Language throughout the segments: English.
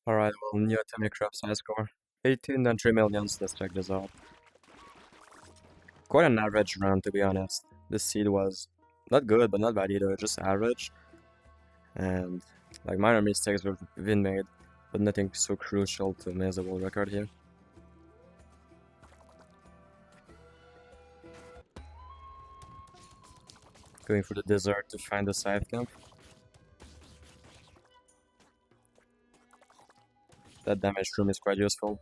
Alright, well, new atomicrops high score. 18 and 3 millions, let's check this out. Quite an average run, to be honest. This seed was not good, but not bad either, just average. And, like, minor mistakes were been made, but nothing so crucial to miss the world record here. Going for the desert to find the side camp. That damaged room is quite useful.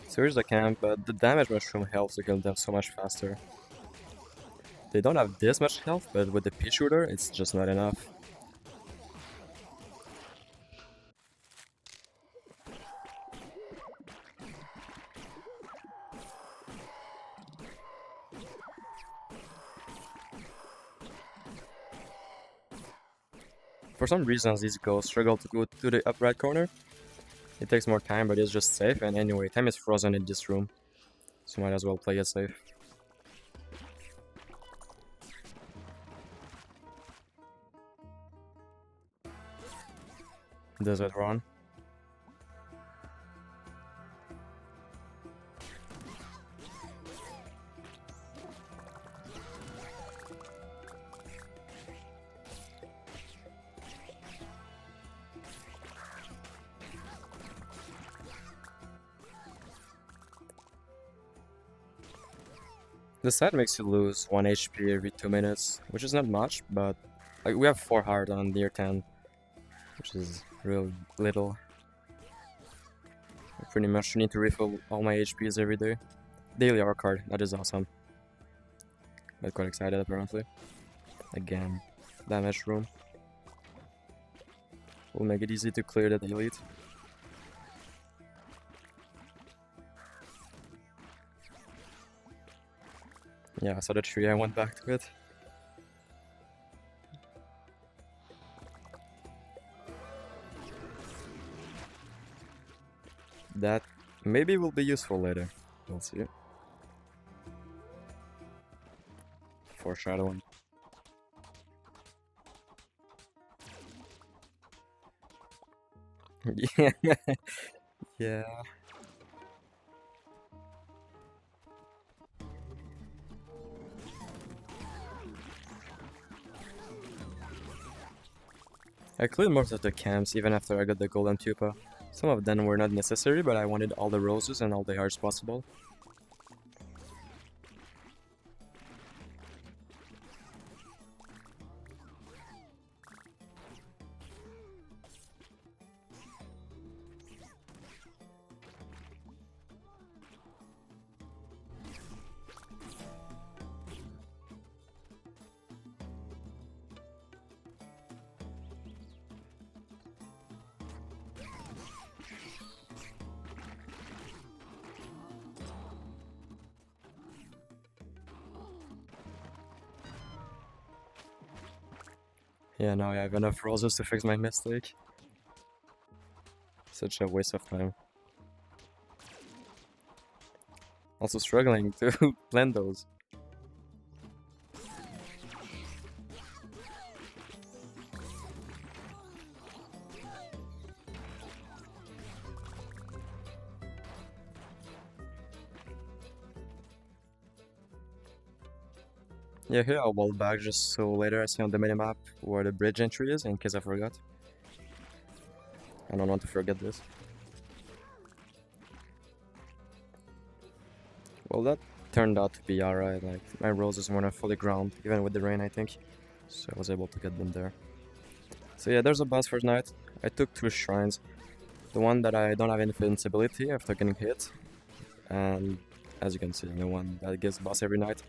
So here's the camp, but the damage mushroom helps to kill them so much faster. They don't have this much health, but with the pea shooter, it's just not enough. For some reasons, these ghosts struggle to go to the up right corner. It takes more time, but it's just safe, and anyway, time is frozen in this room, so might as well play it safe. Desert run. The side makes you lose 1 HP every 2 minutes, which is not much, but like, we have 4 heart on near 10, which is real little. I pretty much need to refill all my HPs every day. Daily R card, that is awesome. But quite excited apparently. Again, damage room. Will make it easy to clear that elite. Yeah, I saw the tree, I went back to it. That maybe will be useful later. We'll see. Foreshadowing. Yeah. Yeah. I cleared most of the camps even after I got the golden pupa. Some of them were not necessary, but I wanted all the roses and all the hearts possible. Yeah, now I have enough roses to fix my mistake. Such a waste of time. Also struggling to blend those. Yeah, here I'll wall back just so later I see on the minimap where the bridge entry is in case I forgot. I don't want to forget this. Well, that turned out to be alright, like, my roses weren't fully ground, even with the rain, I think. So I was able to get them there. So yeah, there's a boss for tonight. I took 2 shrines. The one that I don't have invincibility after getting hit. And as you can see, the one that gives boss every night.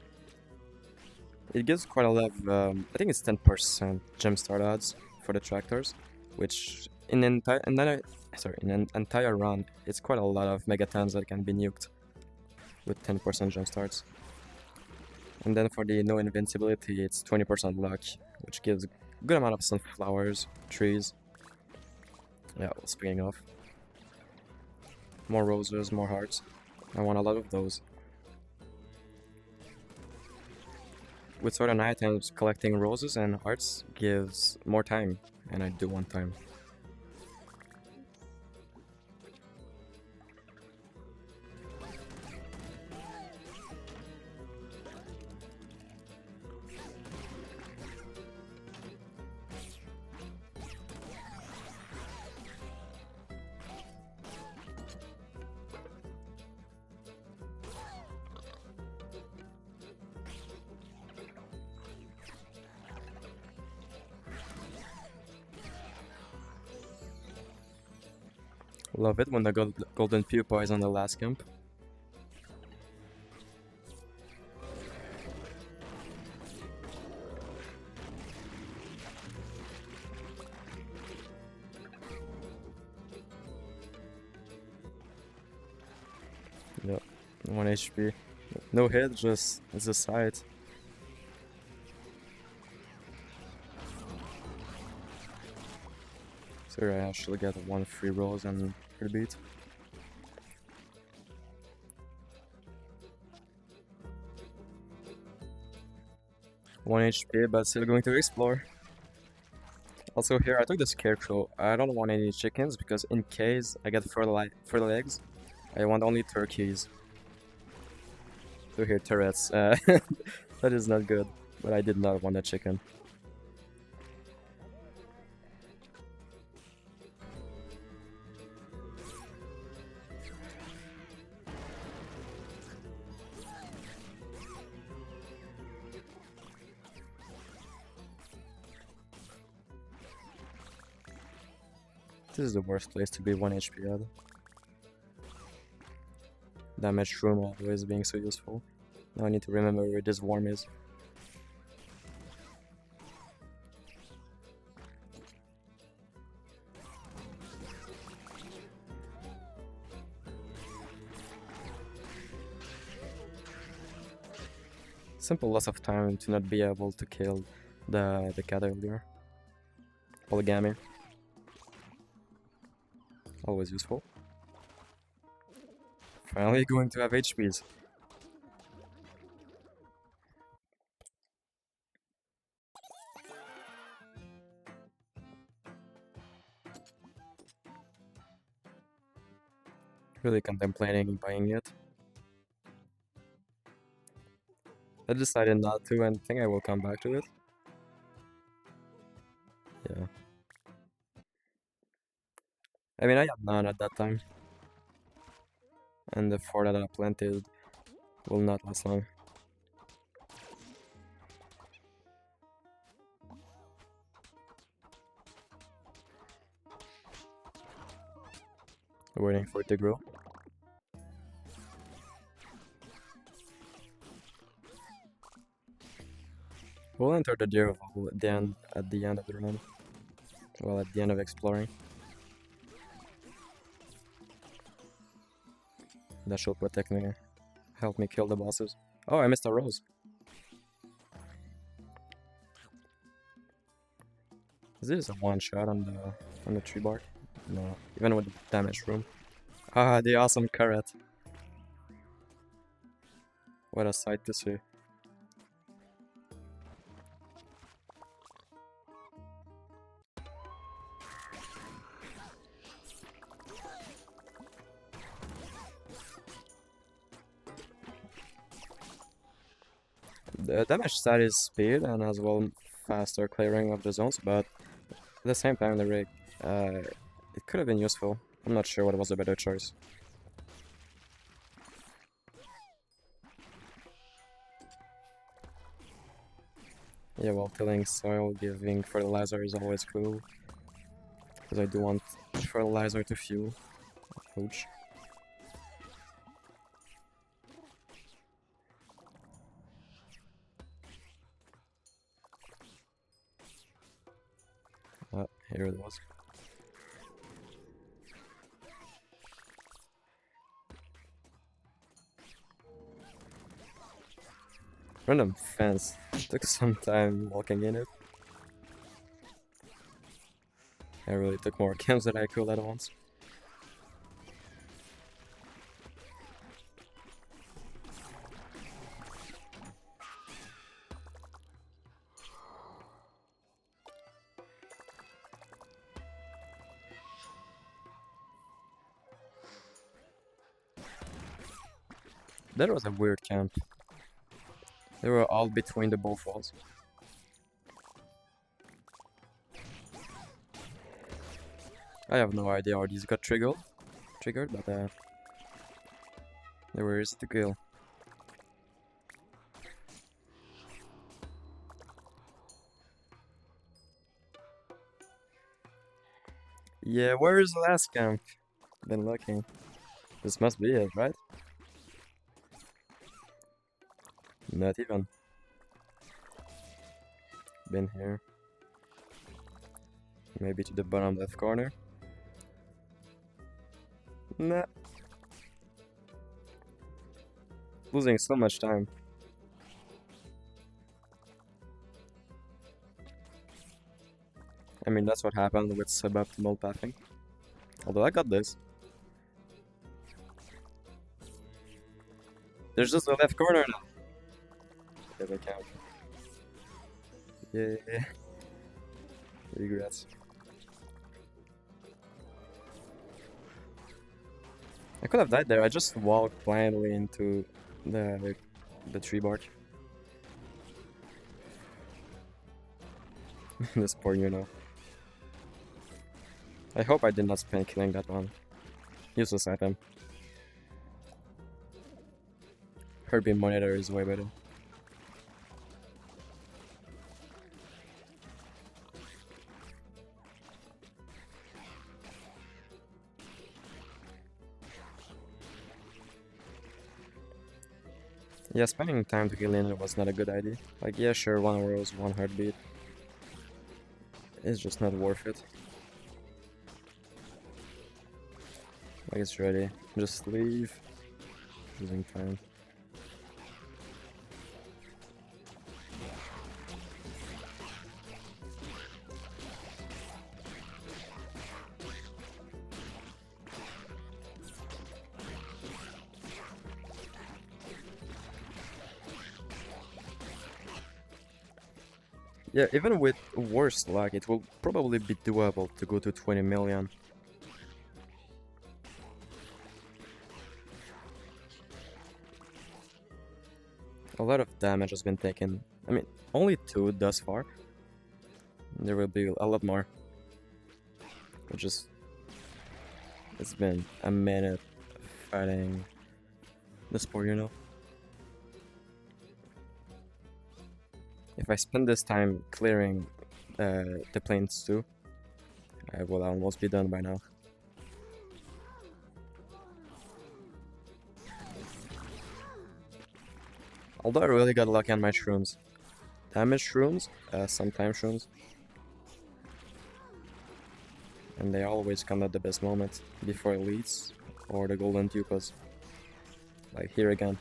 It gives quite a lot of, I think it's 10% gem start odds for the tractors, which in an entire round, it's quite a lot of megatons that can be nuked with 10% jump starts. And then for the no invincibility, it's 20% luck, which gives a good amount of sunflowers, trees. Yeah, well, speaking of. More roses, more hearts. I want a lot of those. with certain items, collecting roses and hearts gives more time, and I do want time. Love it when the golden pupa is on the last camp. Yep, 1 HP. No hit, just it's a sight. So I actually get 1 free rose and beat. One HP, but still going to explore. Also here, I took the scarecrow. I don't want any chickens because in case I get further eggs, I want only turkeys. So here, turrets. That is not good, but I did not want a chicken. This is the worst place to be 1 HP at. Damage room always being so useful. Now I need to remember where this worm is. Simple loss of time to not be able to kill the cat earlier. Polygamy. Always useful. Finally going to have HPs. Really contemplating buying it. I decided not to and think I will come back to it. Yeah. I mean, I had none at that time. And the 4 that I planted will not last long. Waiting for it to grow. We'll enter the deer hole at the end of the run. Well, at the end of exploring. That should protect me, help me kill the bosses. Oh, I missed a rose. Is this a one shot on the tree bark? No, even with the damage room. Ah, the awesome carrot. What a sight to see. The damage stat is speed and as well faster clearing of the zones, but at the same time the rig, it could have been useful. I'm not sure what was the better choice. Yeah, well, tilling soil, giving fertilizer is always cool. Because I do want fertilizer to fuel. Ouch. Here it was. Random fence. Took some time walking in it. I really took more camps than I could at once. That was a weird camp. They were all between the both walls. I have no idea how these got triggered, but they were easy to kill. Yeah, where is the last camp? Been looking. This must be it, right? Not even. Been here. Maybe to the bottom left corner. Nah. Losing so much time. I mean, that's what happened with suboptimal pathing. Although I got this. There's just a left corner now. There's a camp. Yeah. Regrets. I could have died there. I just walked blindly into the tree bark. This poor Uno. I hope I did not spend killing that one. Useless item. Heartbeat monitor is way better. Yeah, spending time to kill in was not a good idea. Like, yeah, sure, 1 rose, 1 heartbeat. It's just not worth it. Like, it's ready. Just leave. Losing time. Yeah, even with worse luck, it will probably be doable to go to 20 million. A lot of damage has been taken. I mean, only 2 thus far. There will be a lot more. Which is... It's been a minute fighting this poor, you know. If I spend this time clearing the plains too, I will almost be done by now. Although I really got lucky on my shrooms. Damage shrooms, sometimes shrooms. And they always come at the best moment, before elites or the golden pupas. Like here again.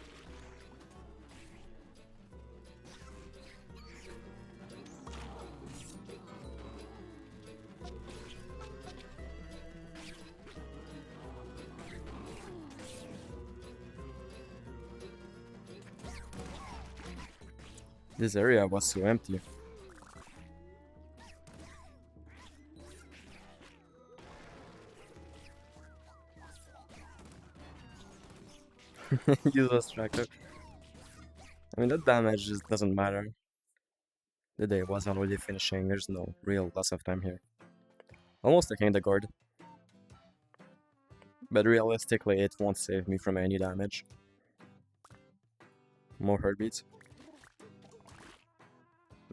This area was so empty. Useless tractor. I mean, that damage just doesn't matter. The day was already finishing, there's no real loss of time here. Almost taking the guard. But realistically, it won't save me from any damage. More heartbeats.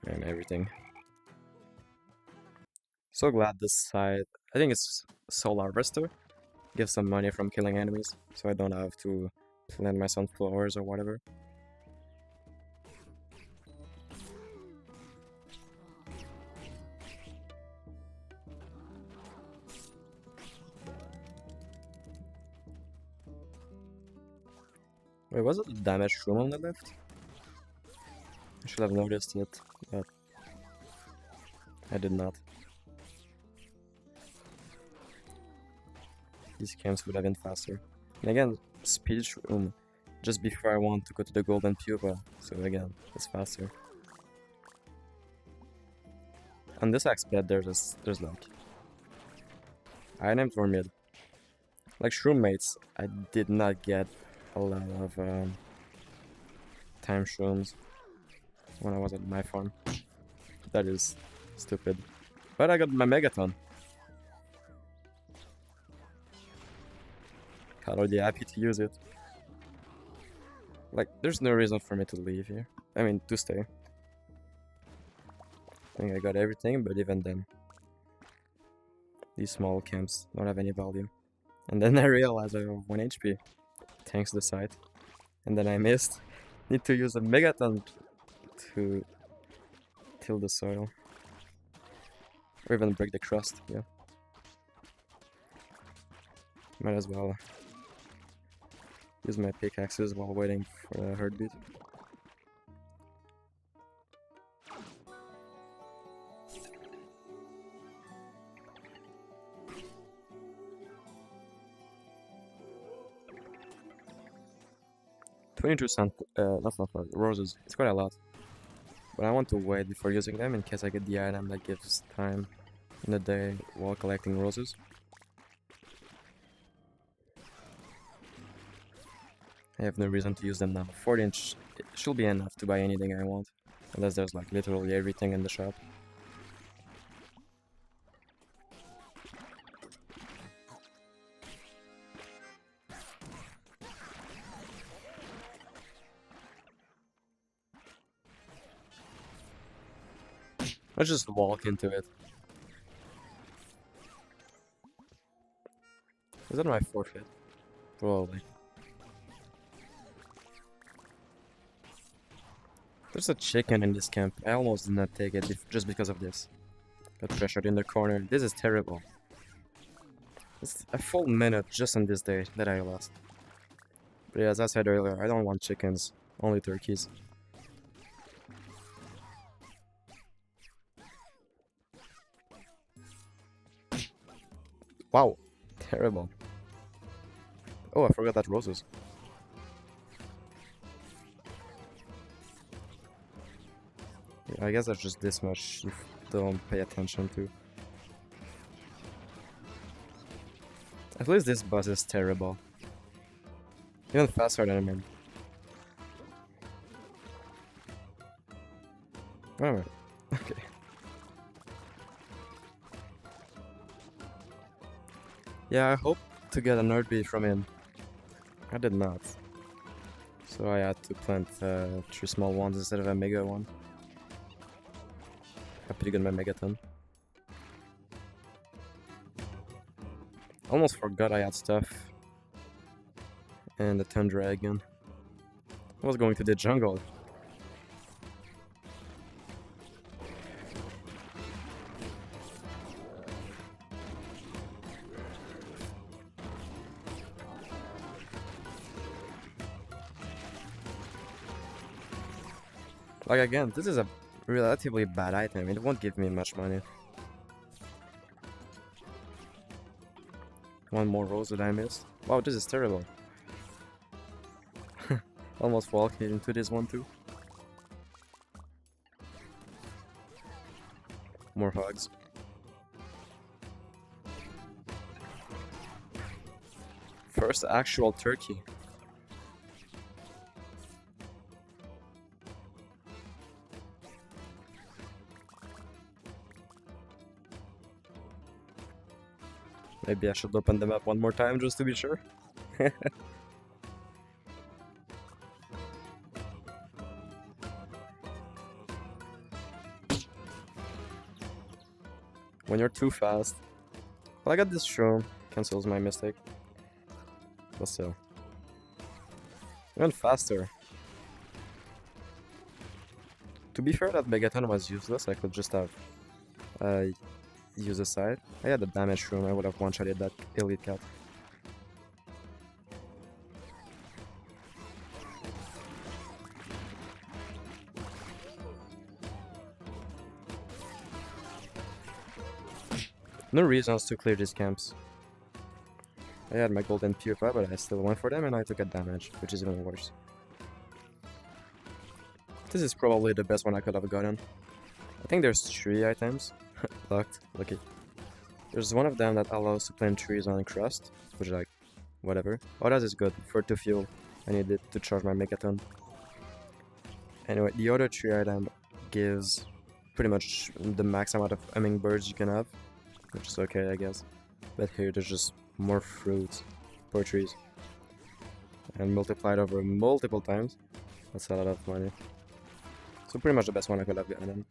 And everything. So glad this side, I think it's Soul Harvester, gives some money from killing enemies, so I don't have to plant my sunflowers or whatever. Wait, was it a damaged room on the left? I should have noticed it, but I did not. These camps would have been faster. And again, speed room just before I want to go to the golden pupa, so again, it's faster. On this axe bed, there's like items or mid. Like shroom mates, I did not get a lot of time shrooms when I was at my farm. That is stupid. But I got my Megaton. Got already happy to use it. Like, there's no reason for me to leave here. I mean, to stay. I think I got everything, but even then, these small camps don't have any value. And then I realized I have 1 HP, thanks to the site. And then I missed. Need to use a Megaton to till the soil. Or even break the crust, yeah. Might as well use my pickaxes while waiting for the heartbeat. $22 that's not bad. Roses, it's quite a lot. But I want to wait before using them in case I get the item that gives time in the day while collecting roses. I have no reason to use them now. 4-inch should be enough to buy anything I want. Unless there's like literally everything in the shop. Let's just walk into it. Is that my forfeit? Probably. There's a chicken in this camp. I almost did not take it just because of this. Got pressured in the corner. This is terrible. It's a full minute just on this day that I lost. But yeah, as I said earlier, I don't want chickens, only turkeys. Wow, terrible. Oh, I forgot that roses. Yeah, I guess that's just this much you don't pay attention to. At least this boss is terrible. Even faster than I mean. Alright, okay. Yeah, I hope to get an heartbeat from him. I did not. So I had to plant 3 small ones instead of a mega one. Happy to get my Megaton. Almost forgot I had stuff. And the tundra again. I was going to the jungle. Like again, this is a relatively bad item. It won't give me much money. One more rose that I missed. Wow, this is terrible. Almost walked into this one too. More hugs. First actual turkey. Maybe I should open them up one more time just to be sure. When you're too fast. Well, I got this shroom. Cancels my mistake. But still. Even faster. To be fair, that Megaton was useless. I could just have use the side. I had the damage room, I would have one-shotted that elite cat. No reasons to clear these camps. I had my golden pupa, but I still went for them and I took a damage, which is even worse. This is probably the best one I could have gotten. I think there's 3 items. Locked, lucky. There's one of them that allows to plant trees on crust, which like, whatever. Oh, that is good, for 2 fuel. I need it to charge my Megaton. Anyway, the other tree item gives pretty much the max amount of hummingbirds you can have, which is okay, I guess. But here there's just more fruits per trees, and multiplied over multiple times. That's a lot of money. So pretty much the best one I could have gotten.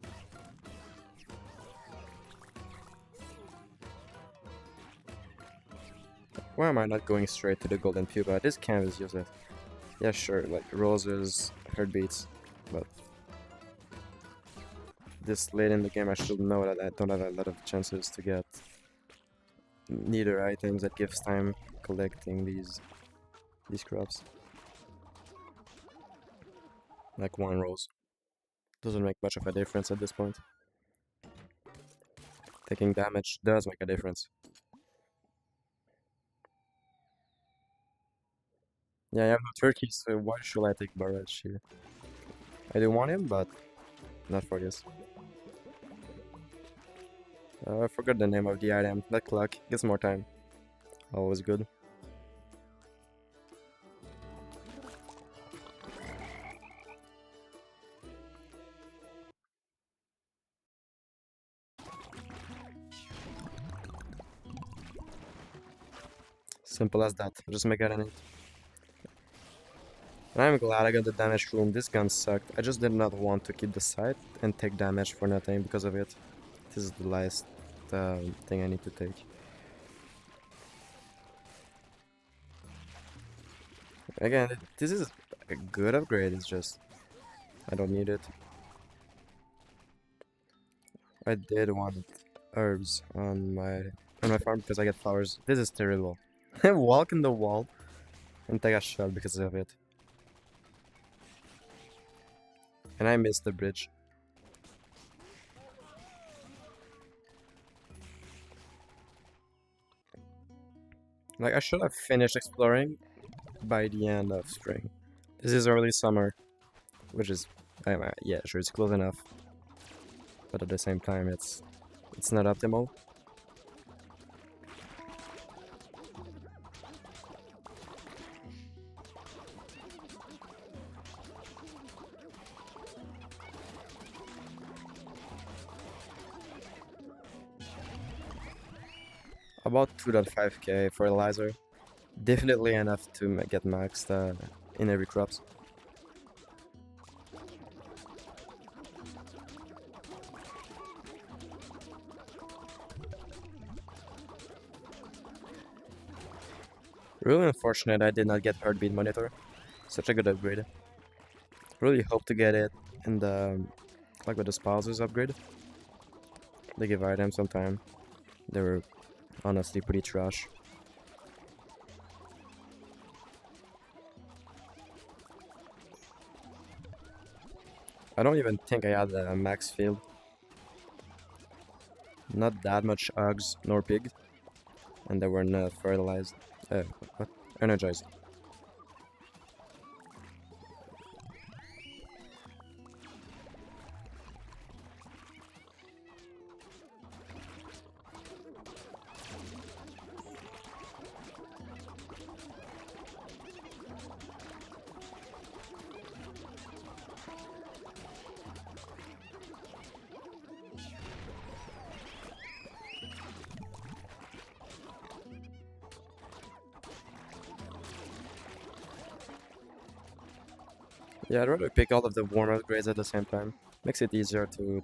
Why am I not going straight to the golden pupa? This canvas useless. Yeah, sure, like roses, heartbeats, but this late in the game I should know that I don't have a lot of chances to get neither items that gives time collecting these crops. Like one rose. Doesn't make much of a difference at this point. Taking damage does make a difference. Yeah, I have no turkey, so why should I take Barrage here? I do want him, but not for this. I forgot the name of the item. That clock gives more time. Always good. Simple as that. Just make it an. And I'm glad I got the damage room. This gun sucked. I just did not want to keep the sight and take damage for nothing because of it. This is the last thing I need to take. Again, this is a good upgrade. It's just I don't need it. I did want herbs on my farm because I get flowers. This is terrible. Walk in the wall and take a shot because of it. And I missed the bridge. Like, I should have finished exploring by the end of spring. This is early summer, which is, yeah, sure, it's close enough. But at the same time, it's not optimal. About 2.5k fertilizer. Definitely enough to get maxed in every crops. Really unfortunate I did not get heartbeat monitor. Such a good upgrade. Really hope to get it in the like with the spouses upgrade. They give items sometime. They were honestly pretty trash. I don't even think I had a max field. Not that much Uggs nor pigs. And they were not fertilized. What? Energized. Yeah, I'd rather pick all of the warm upgrades at the same time. Makes it easier to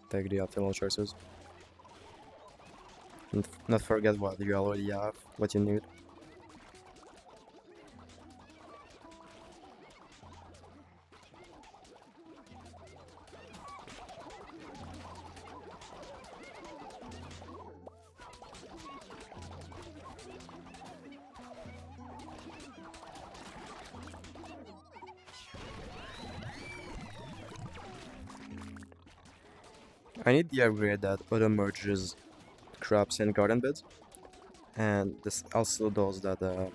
take the optimal choices. And not forget what you already have, what you need. I need the upgrade that auto merges crops and garden beds, and this also those that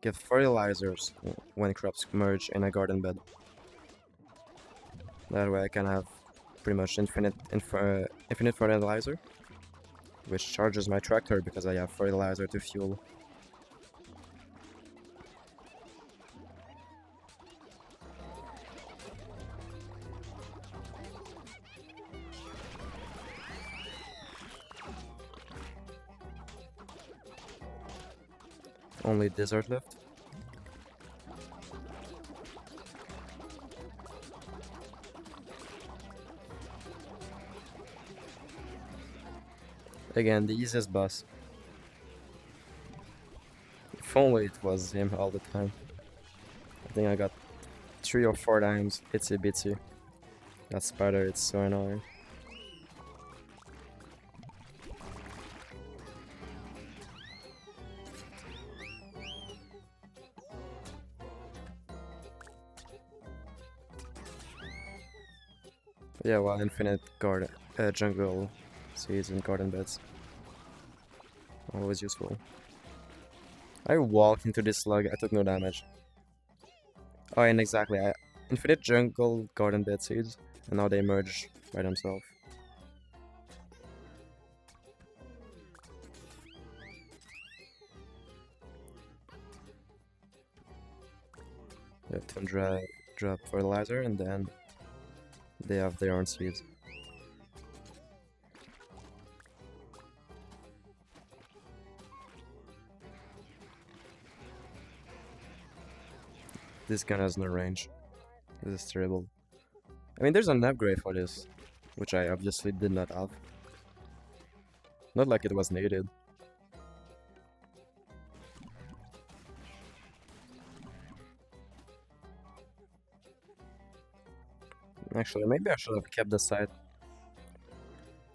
give fertilizers when crops merge in a garden bed. That way I can have pretty much infinite fertilizer, which charges my tractor because I have fertilizer to fuel. Only desert left. Again, the easiest boss. If only it was him all the time. I think I got 3 or 4 times itsy bitsy. That spider, it's so annoying. Yeah, well, infinite garden, jungle seeds and garden beds. Always useful. I walked into this slug, I took no damage. Oh, and exactly, infinite jungle garden bed seeds, and now they merge by themselves. They have Tundra drop fertilizer, and then they have their own seeds. This gun has no range. This is terrible. I mean, there's an upgrade for this, which I obviously did not have. Not like it was needed. Actually, maybe I should have kept the site.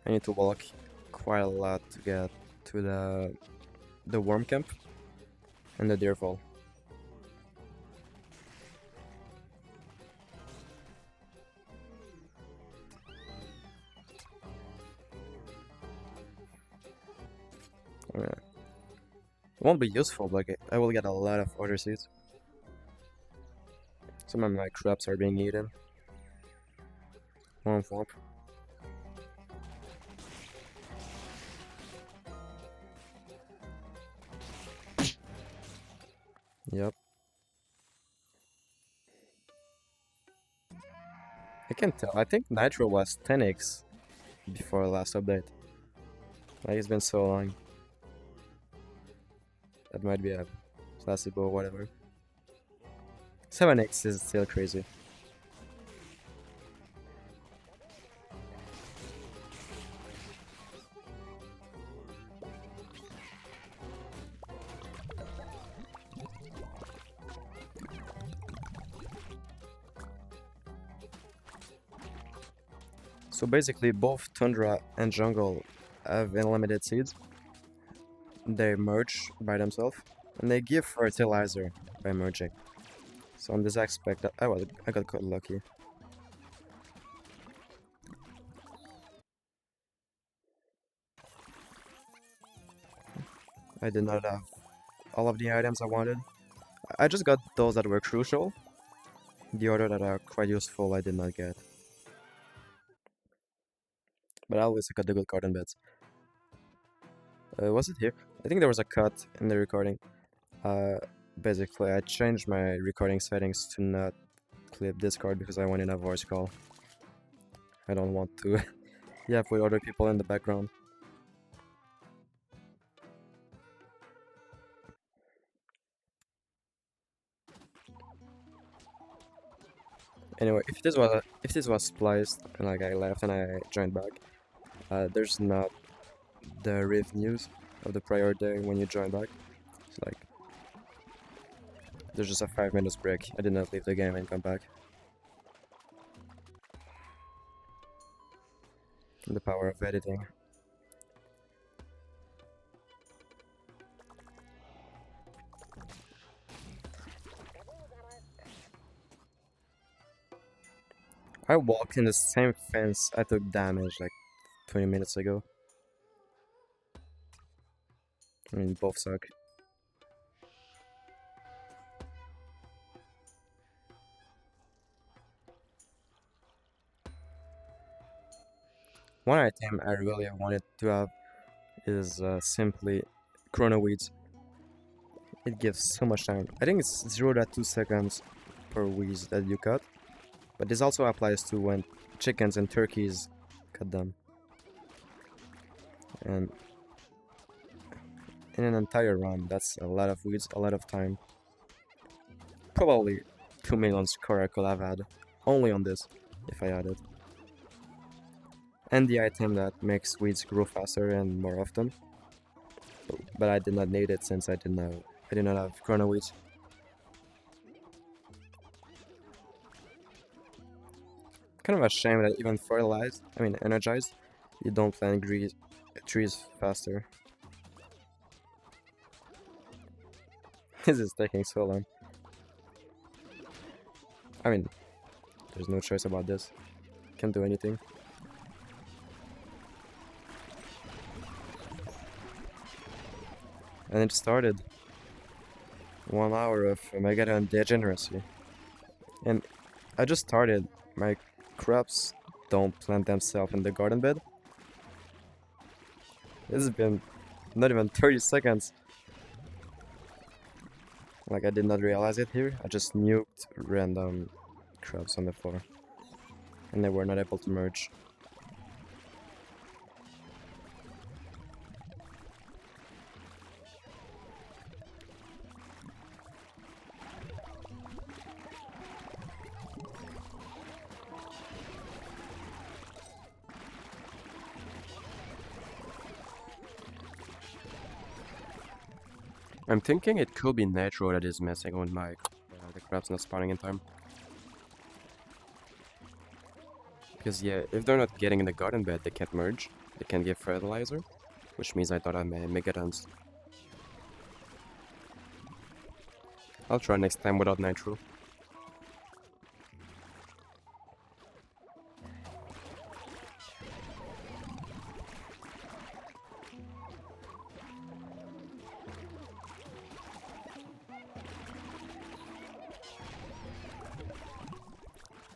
I need to walk quite a lot to get to the worm camp and the deer fall. It won't be useful, but I will get a lot of other seeds. Some of my crops are being eaten. Womp womp. Yep. I can't tell. I think Nitro was 10x before last update. Like, it's been so long. That might be a placebo or whatever. 7x is still crazy. So basically, both Tundra and Jungle have unlimited seeds. They merge by themselves, and they give fertilizer by merging. So on this aspect, I got quite lucky. I did not have all of the items I wanted. I just got those that were crucial. The other that are quite useful, I did not get. But I always got the good garden beds. Was it here? I think there was a cut in the recording. Basically, I changed my recording settings to not clip Discord because I wanted a voice call. I don't want to yeah, put other people in the background. Anyway, if this was spliced and like I left and I joined back, there's not the riff news of the prior day when you join back. It's like there's just a 5 minutes break. I did not leave the game and come back. The power of editing. I walked in the same fence I took damage like 20 minutes ago. I mean, both suck. One item I really wanted to have is simply Chrono Weeds. It gives so much time. I think it's 0.2 seconds per weeds that you cut. But this also applies to when chickens and turkeys cut them. And in an entire run. That's a lot of weeds, a lot of time. Probably 2 million score I could have had only on this if I had it. And the item that makes weeds grow faster and more often. But I did not need it since I did not have chrono weeds. Kind of a shame that even energized, you don't plant trees faster. This is taking so long. I mean, there's no choice about this. Can't do anything. And it started. 1 hour of Megadon degeneracy. And I just started. My crops don't plant themselves in the garden bed. This has been not even 30 seconds. Like, I did not realize it here. I just nuked random crops on the floor. And they were not able to merge. I'm thinking it could be Nitro that is messing with my the crops not spawning in time. Because yeah, if they're not getting in the garden bed, they can't merge. They can't get fertilizer, which means I thought I may Megadons. I'll try next time without Nitro.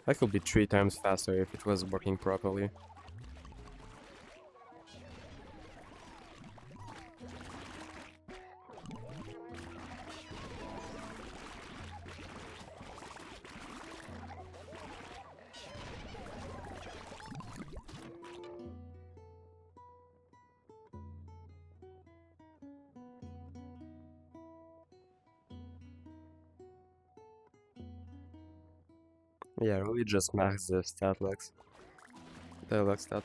That could be 3 times faster if it was working properly. Yeah, really just max the stat logs. The log stat.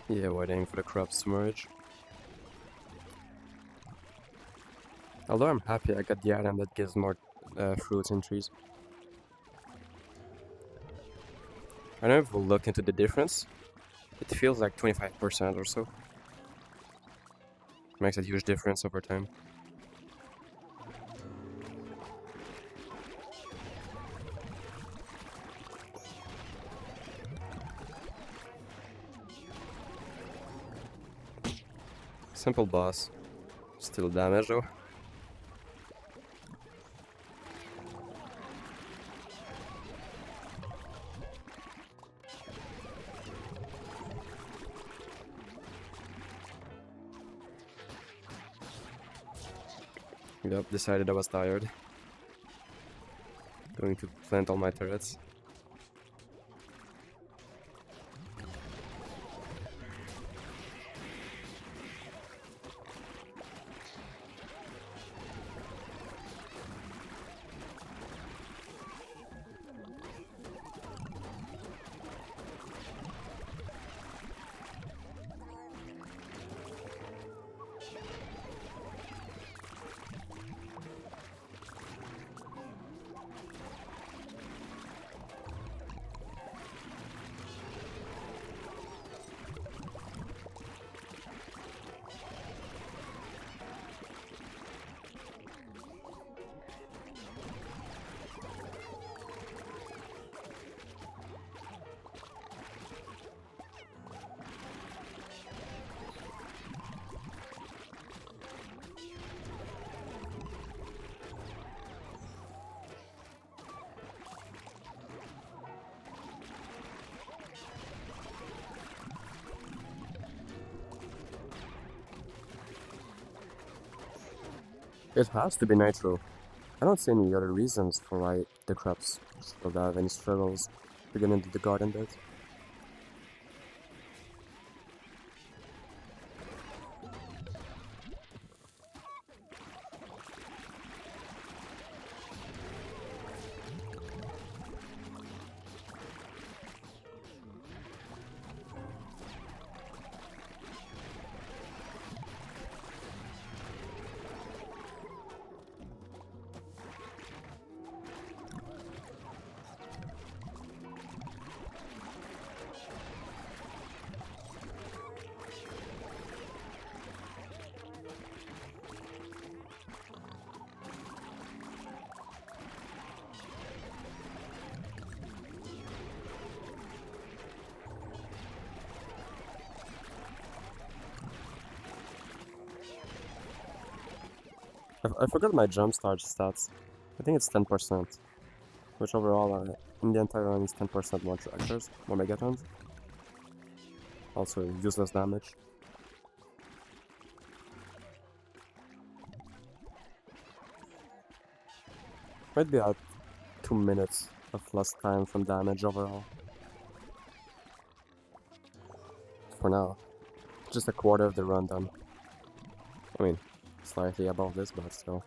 Yeah, waiting for the crops to merge. Although I'm happy I got the item that gives more fruits and trees. I don't know if we'll look into the difference. It feels like 25% or so. Makes a huge difference over time. Simple boss. Still damage though. Yep, decided I was tired. Going to plant all my turrets. It has to be nitro. I don't see any other reasons for why the crops should have any struggles to get into the garden bed. I forgot my jumpstart stats. I think it's 10%, which overall in the entire run is 10% more tractors, more megatons. Also useless damage. Might be at 2 minutes of less time from damage overall. For now. Just a quarter of the run done. I mean, slightly above this, but still.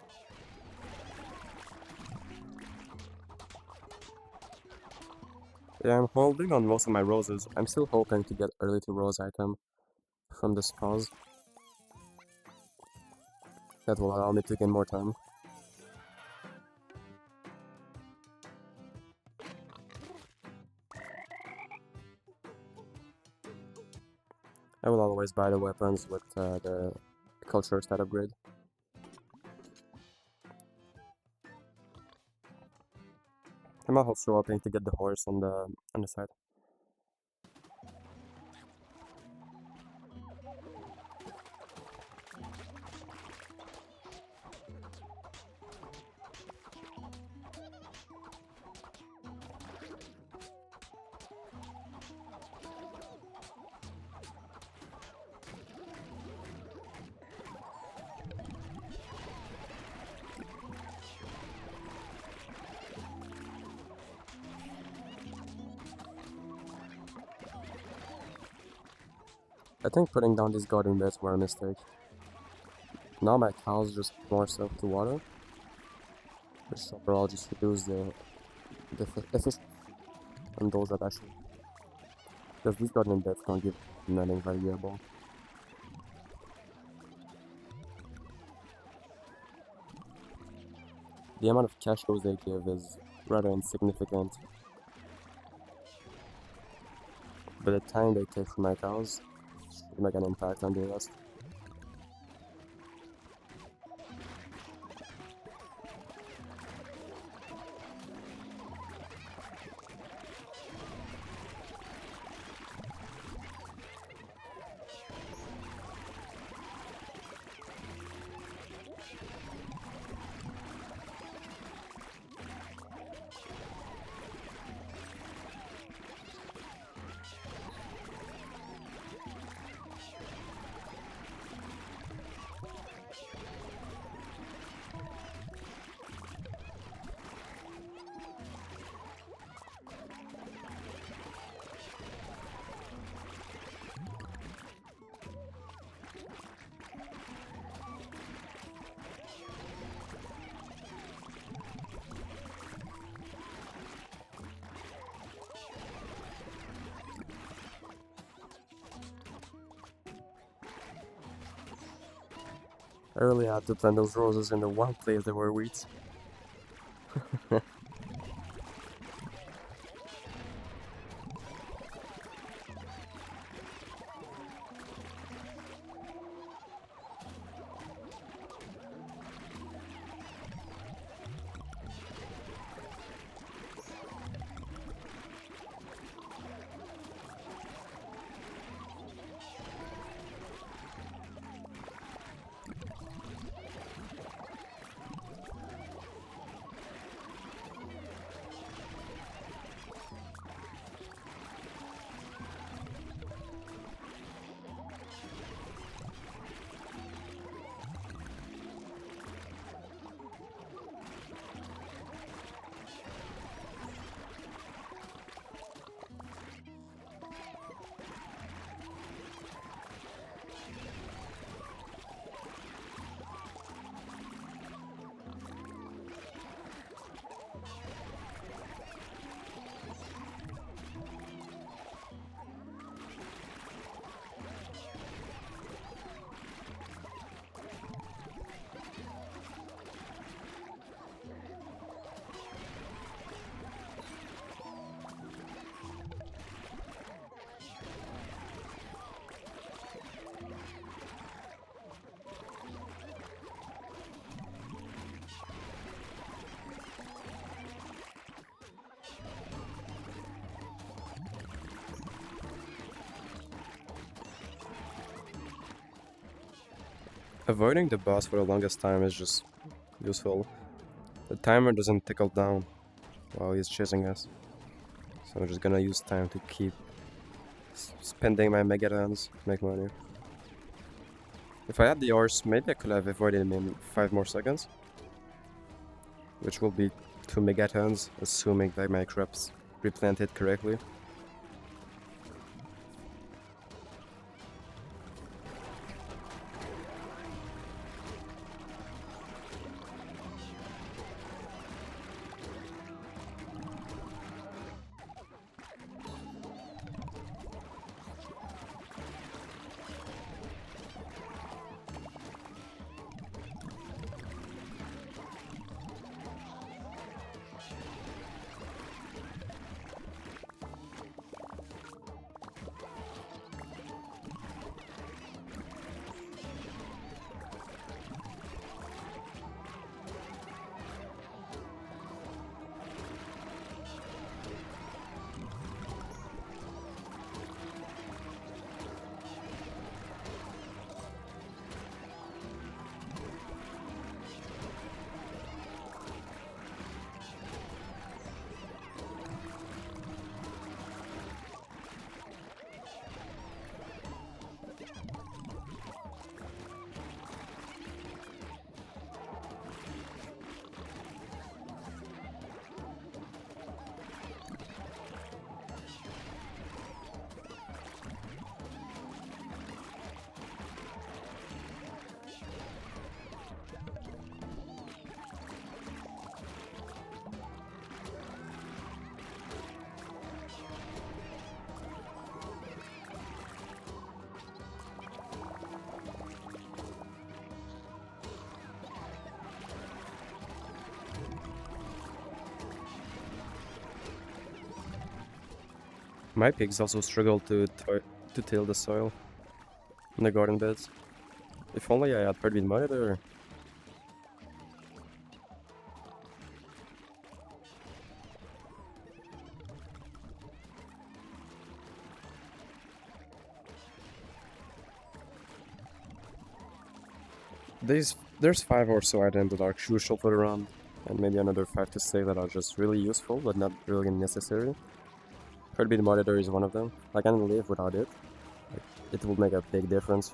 Yeah, I'm holding on most of my roses. I'm still hoping to get early to rose item from this pause. That will allow me to gain more time. I will always buy the weapons with the culture stat upgrade. I'm also hoping to get the horse on the side. I think putting down these garden beds were a mistake. Now my cows just more self to water, which overall just reduce the efficiency on those that actually. Because these garden beds don't give nothing valuable. The amount of cash flows they give is rather insignificant, but the time they take from my cows should make an impact on the rest. I really had to plant those roses in the one place there were weeds. Avoiding the boss for the longest time is just useful. The timer doesn't tickle down while he's chasing us. So I'm just gonna use time to keep spending my megatons, make money. If I had the horse, maybe I could have avoided him in 5 more seconds. Which will be 2 megatons, assuming that my crops replanted correctly. My pigs also struggle to till the soil in the garden beds. If only I had paired with monitor. There's 5 or so items that are crucial for the run, and maybe another 5 to 6 that are just really useful but not really necessary. Heartbeat monitor is one of them. I can live without it. Like, it will make a big difference.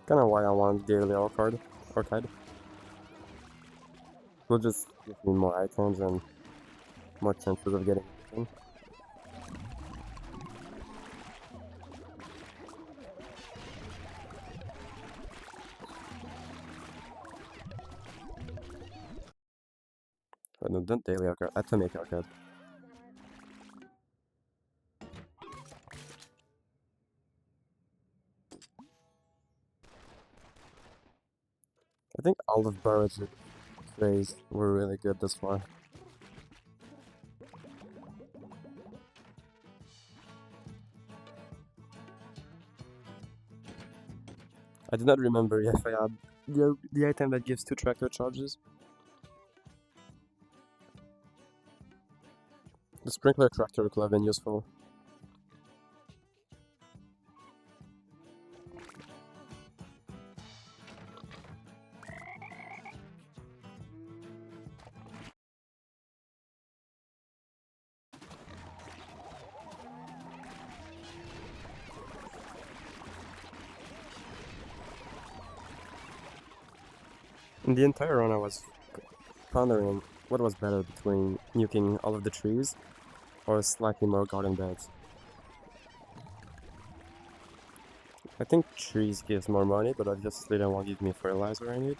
Kinda why I want daily arcade. Will just give me more items and more chances of getting everything. But no, not daily arcade, atomic arcade. I think all of Barrett's plays were really good this far. I do not remember if I had the item that gives 2 tractor charges. The sprinkler tractor could have been useful. In the entire run I was pondering what was better between nuking all of the trees or slightly more garden beds. I think trees gives more money, but obviously they won't give me fertilizer I need.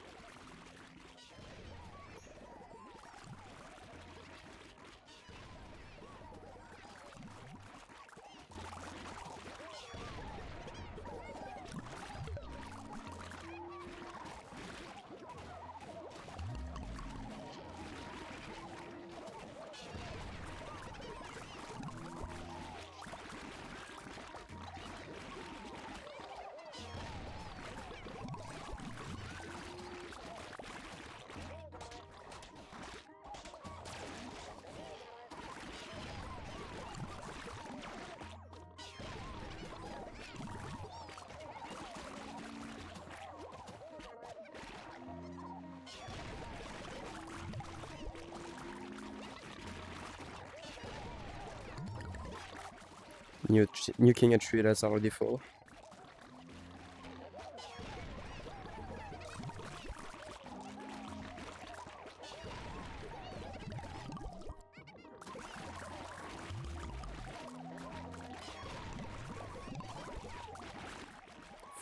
Nuking a tree that's already full.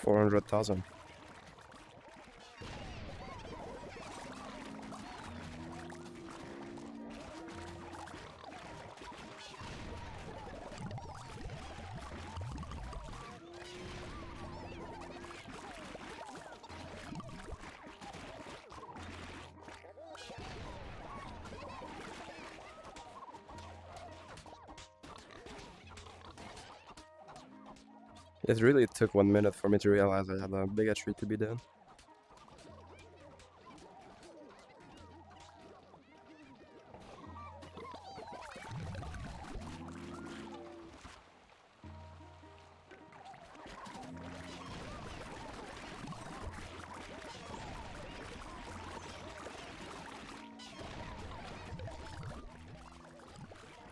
$400,000. It really took 1 minute for me to realize I had a bigger tree to be done.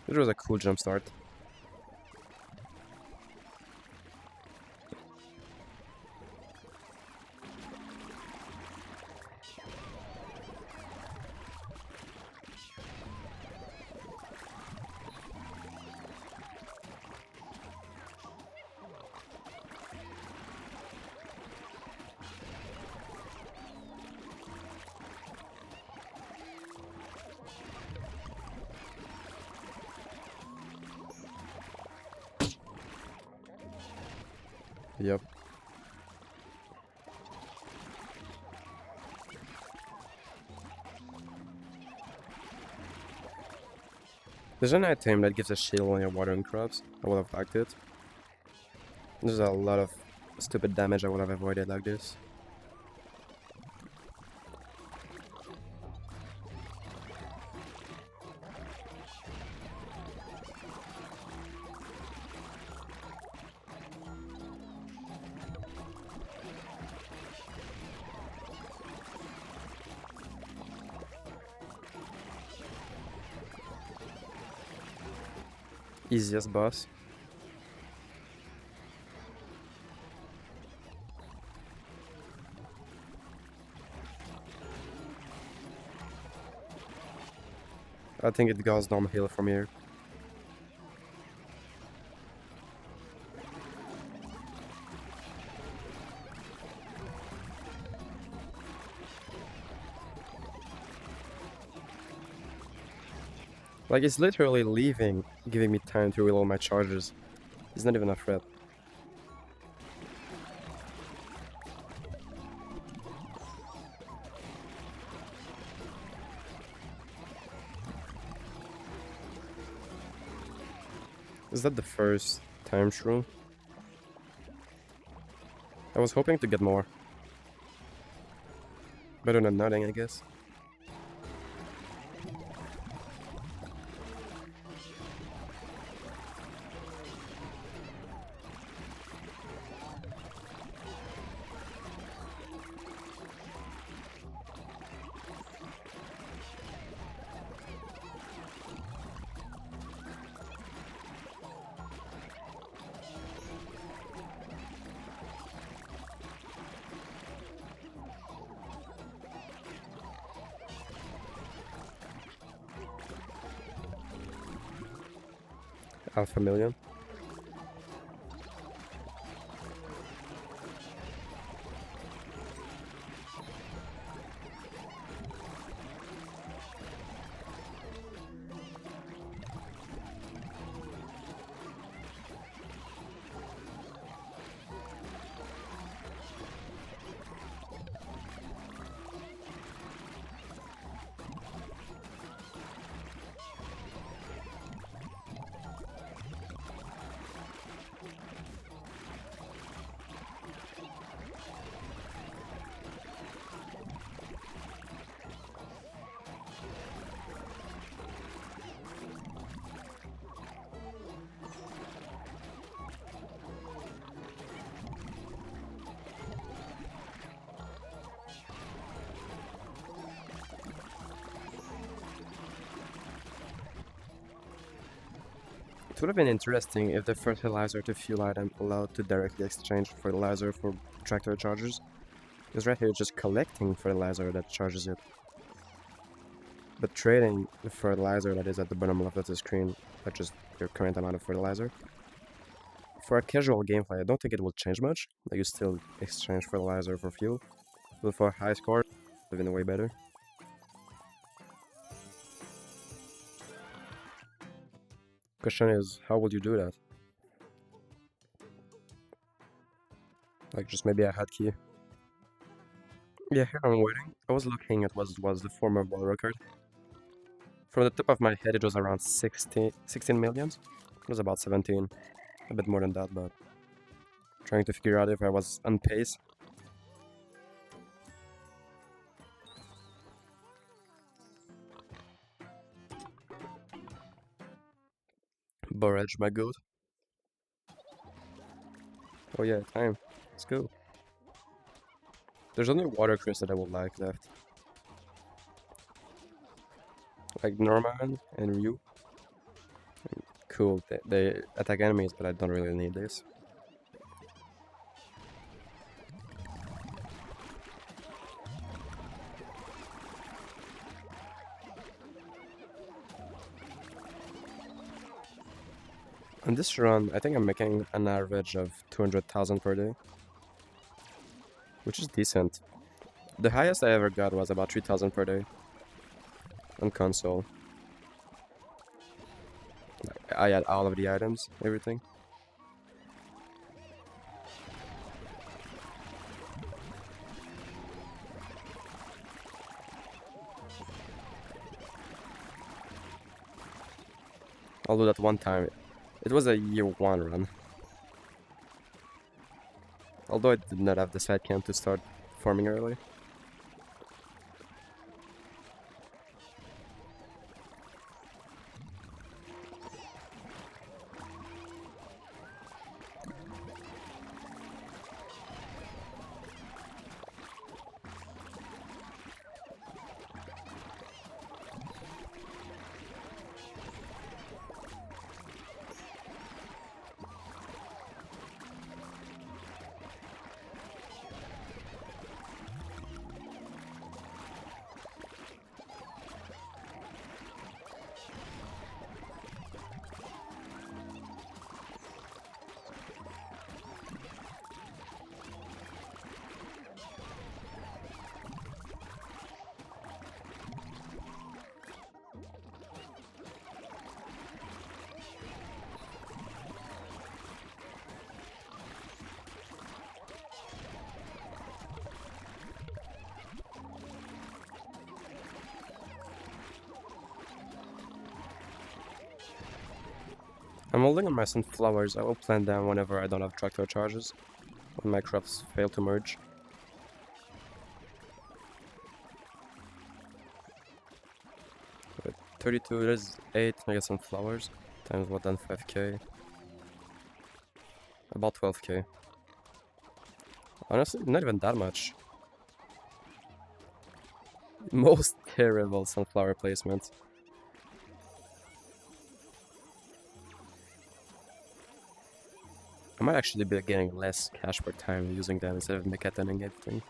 It was a cool jump start. Yep. There's an item that gives a shield when you're watering crops. I would have liked it. There's a lot of stupid damage I would have avoided like this. Easiest boss. I think it goes downhill from here. Like, it's literally leaving, giving me time to reload my charges. It's not even a threat. Is that the first time shroom? I was hoping to get more. Better than nothing, I guess. Half a million. would have been interesting if the fertilizer to fuel item allowed to directly exchange fertilizer for tractor chargers. Because right here it's just collecting fertilizer that charges it. But trading the fertilizer that is at the bottom left of the screen, like just your current amount of fertilizer. For a casual gameplay, I don't think it will change much. Like you still exchange fertilizer for fuel. But for high score, it would have been way better. Question is, how would you do that? Like just maybe a hotkey. Yeah, here I'm waiting. I was looking at what was the former world record. From the top of my head, it was around 16 millions. It was about 17. A bit more than that, but trying to figure out if I was on pace. Borage, my goat. Oh yeah, time. Let's go. There's only water Chris that I would like left. Like Norman and Ryu. Cool, they attack enemies, but I don't really need this. On this run, I think I'm making an average of 200,000 per day, which is decent. The highest I ever got was about 3,000 per day on console. I had all of the items, everything. Although that one time, it was a year 1 run. Although I did not have the side camp to start farming early. I'm holding on my sunflowers. I will plant them whenever I don't have tractor charges, when my crops fail to merge. But 32, there's 8 mega sunflowers, times what then 5k. About 12k. Honestly, not even that much. Most terrible sunflower placement. I might actually be getting less cash per time using them instead of mechatening everything.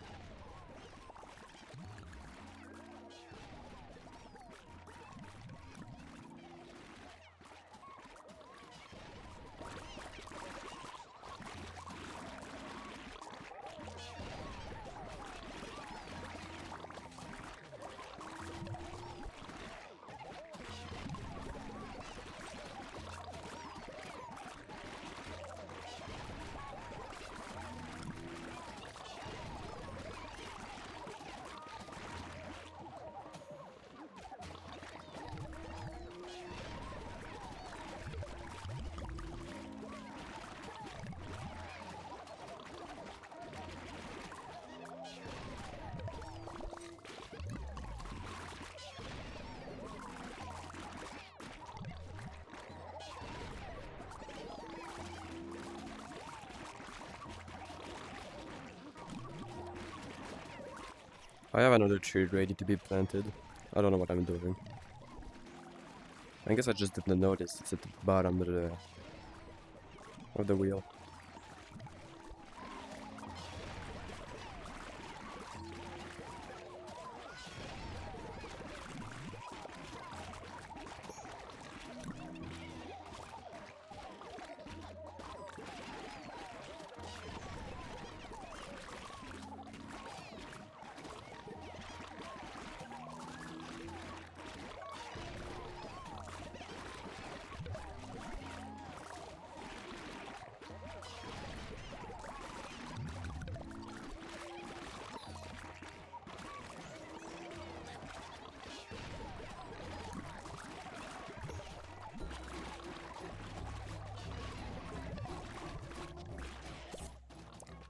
I have another tree ready to be planted. I don't know what I'm doing. I guess I just didn't notice. It's at the bottom of the wheel.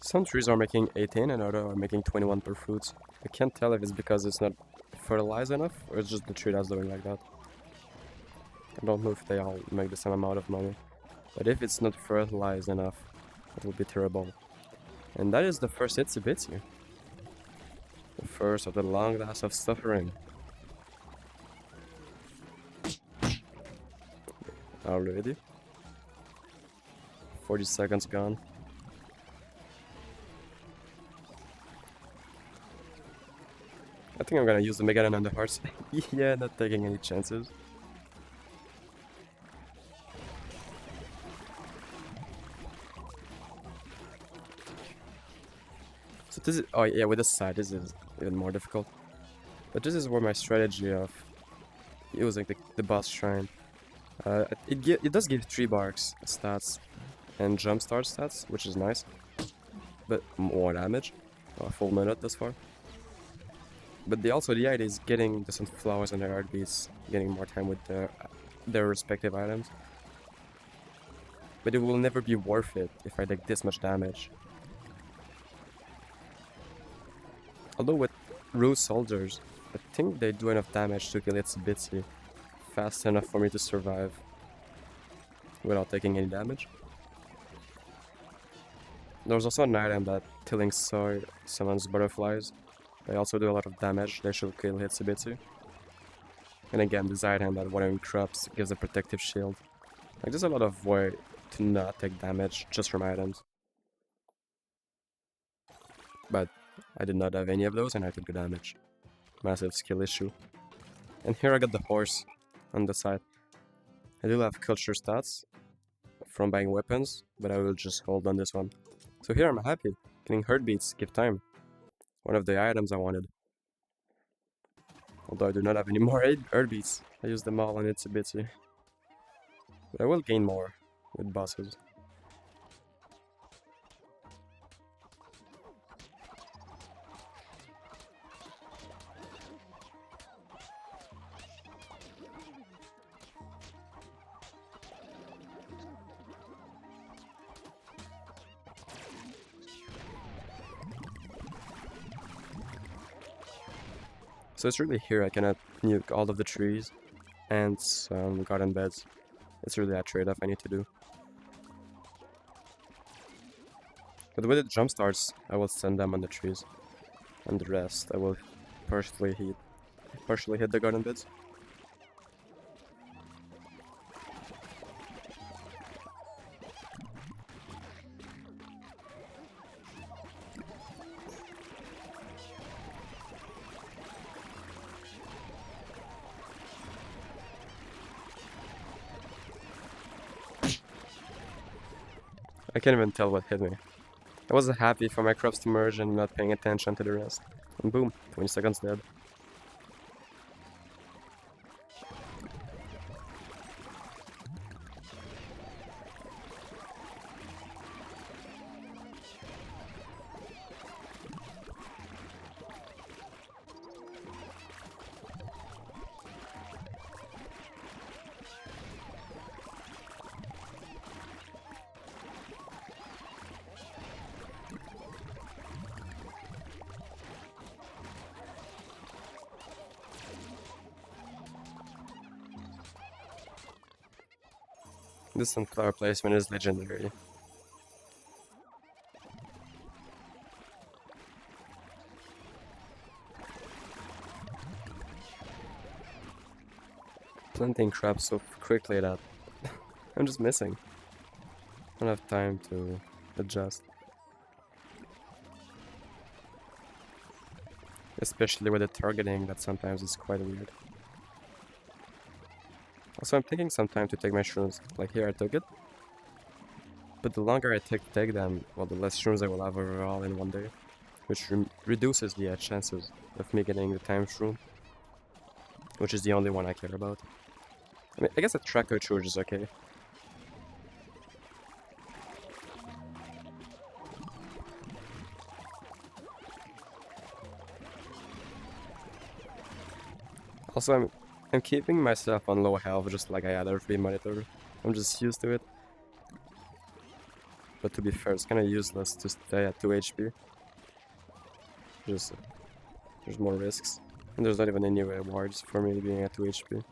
Some trees are making 18 and others are making 21 per fruits. I can't tell if it's because it's not fertilized enough or it's just the tree that's doing like that. I don't know if they all make the same amount of money. But if it's not fertilized enough, it will be terrible. And that is the first Itsy Bitsy. The first of the long last of suffering. Already? 40 seconds gone. I think I'm gonna use the Megalon on the hearts. Yeah, not taking any chances. So this is, oh yeah, with the side this is even more difficult. But this is where my strategy of using the boss shrine. It does give 3 barks stats and jumpstart stats, which is nice. But more damage. A full minute thus far. But the idea is getting the sunflowers and their heartbeats, getting more time with their respective items. But it will never be worth it if I take this much damage. Although with Rue Soldiers, I think they do enough damage to kill Itsy Bitsy fast enough for me to survive without taking any damage. There's also an item that Tilling Soy summons butterflies. They also do a lot of damage, they should kill Itsy Bitsy. And again, this item that Watering Crops gives a protective shield. Like, there's a lot of way to not take damage just from items. But I did not have any of those and I took the damage. Massive skill issue. And here I got the horse on the side. I do have culture stats from buying weapons, but I will just hold on this one. So here I'm happy. Getting heartbeats, give time. One of the items I wanted. Although I do not have any more heartbeats. I used them all on Itsy Bitsy. But I will gain more with bosses. So it's really here I cannot nuke all of the trees and some garden beds. It's really a trade-off I need to do. But with the jump starts, I will send them on the trees. And the rest I will partially hit the garden beds. I can't even tell what hit me. I was happy for my crops to merge and not paying attention to the rest. And boom, 20 seconds dead. This sunflower placement is legendary. planting crabs so quickly that I'm just missing. I don't have time to adjust. Especially with the targeting, that sometimes is quite weird. Also, I'm taking some time to take my shrooms. Like here, I took it. But the longer I take to take them, well, the less shrooms I will have overall in one day. Which reduces the chances of me getting the time shroom. Which is the only one I care about. I mean, I guess a tracker charge is okay. Also, I'm keeping myself on low health just like I had every monitor. I'm just used to it. But to be fair, it's kinda useless to stay at 2 HP. Just, there's more risks. And there's not even any rewards for me being at 2 HP.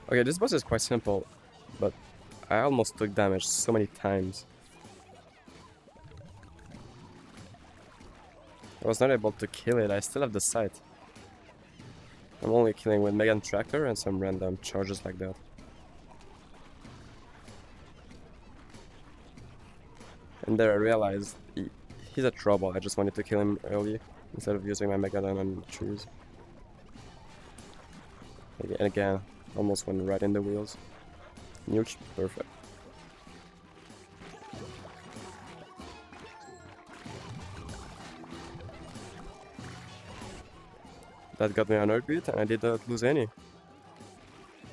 Okay, this boss is quite simple, but I almost took damage so many times. I was not able to kill it, I still have the sight. I'm only killing with Megan Tractor and some random charges like that. And there I realized he's a trouble, I just wanted to kill him early instead of using my Megalon on trees. And again, almost went right in the wheels. Nuke, perfect. That got me an heartbeat and I did not lose any.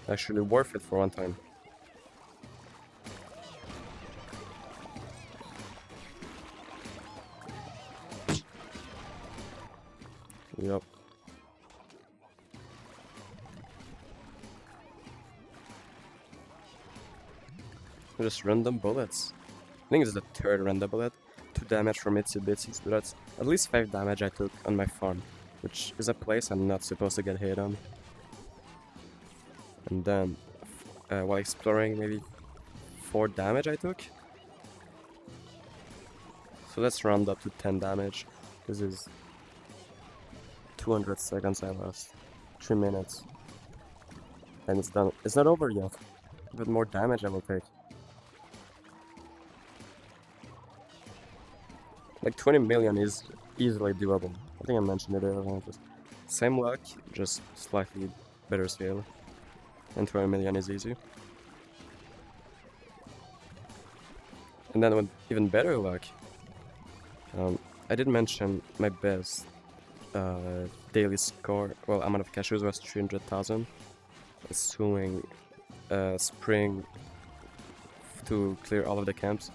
Actually worth it for one time. Yup. Just random bullets. I think it's the third random bullet. 2 damage from Itsy Bitsies, but that's at least 5 damage I took on my farm, which is a place I'm not supposed to get hit on. And then, while exploring, maybe 4 damage I took. So let's round up to 10 damage. This is 200 seconds I lost. 3 minutes. And it's done. It's not over yet. But more damage I will take. Like 20 million is easily doable. I think I mentioned it earlier. Just same luck, just slightly better skill. And 20 million is easy. And then with even better luck, I did mention my best daily score. Well, amount of cashews was 300,000, assuming spring to clear all of the camps.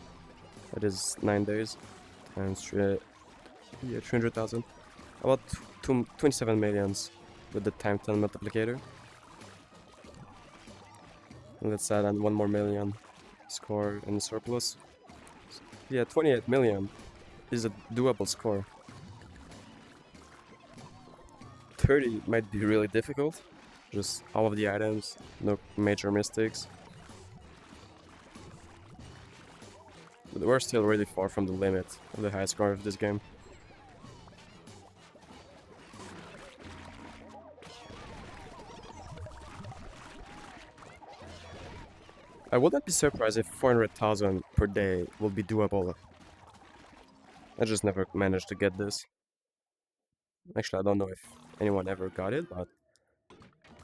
That is 9 days. Times 300,000. About 27 millions with the time 10 multiplicator. And let's add on 1 more million score in surplus. Yeah, 28 million is a doable score. 30 might be really difficult. Just all of the items, no major mistakes. But we're still really far from the limit of the high score of this game. I wouldn't be surprised if 400,000 per day will be doable. I just never managed to get this. Actually, I don't know if anyone ever got it, but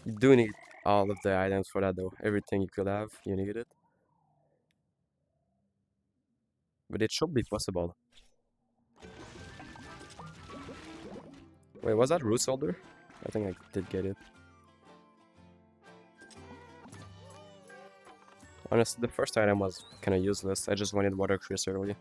you do need all of the items for that though. Everything you could have, you need it. But it should be possible. Wait, was that root solder? I think I did get it. Honestly, the first item was kinda useless. I just wanted water crease early.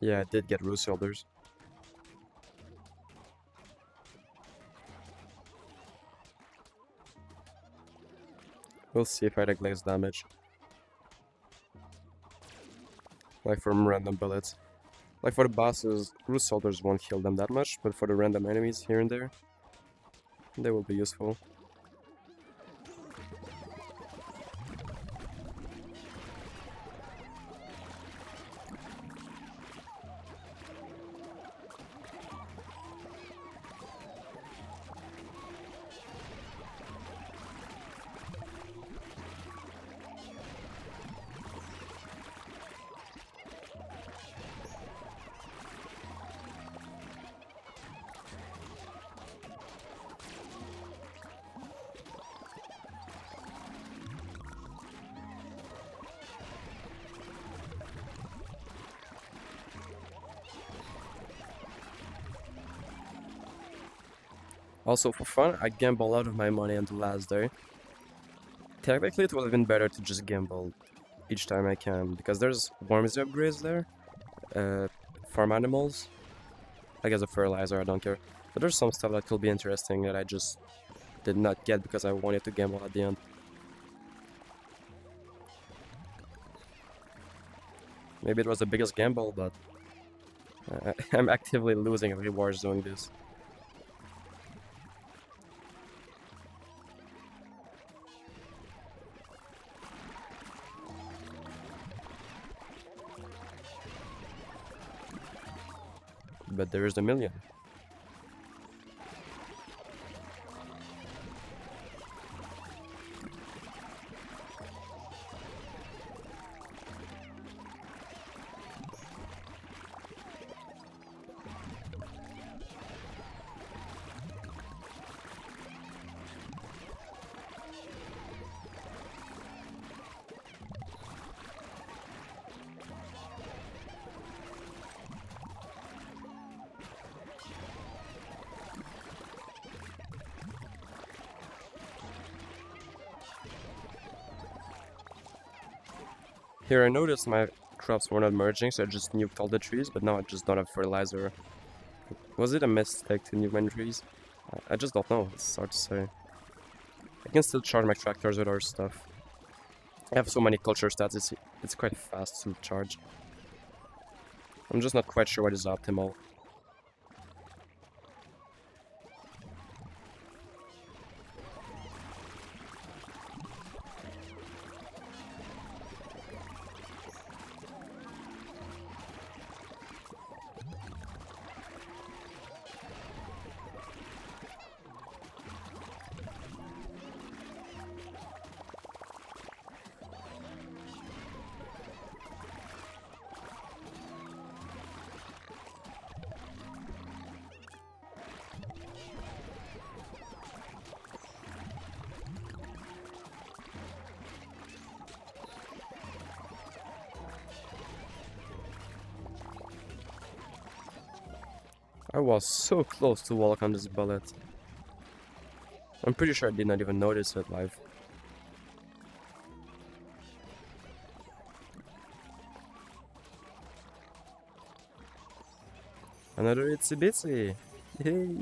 Yeah, I did get root solders. We'll see if I take less damage. Like from random bullets. Like for the bosses, root soldiers won't heal them that much, but for the random enemies here and there, they will be useful. Also, for fun, I gamble a lot of my money on the last day. Technically, it would have been better to just gamble each time I can, because there's worms upgrades there, farm animals, I guess a fertilizer, I don't care. But there's some stuff that could be interesting that I just did not get because I wanted to gamble at the end. Maybe it was the biggest gamble, but I'm actively losing rewards doing this. But there is the million. Here I noticed my crops were not merging, so I just nuked all the trees, but now I just don't have fertilizer. Was it a mistake to nuke many trees? I just don't know, it's hard to say. I can still charge my tractors with our stuff. I have so many culture stats, it's quite fast to charge. I'm just not quite sure what is optimal. I was so close to walk on this bullet. I'm pretty sure I did not even notice it live. Another itsy bitsy! Yay!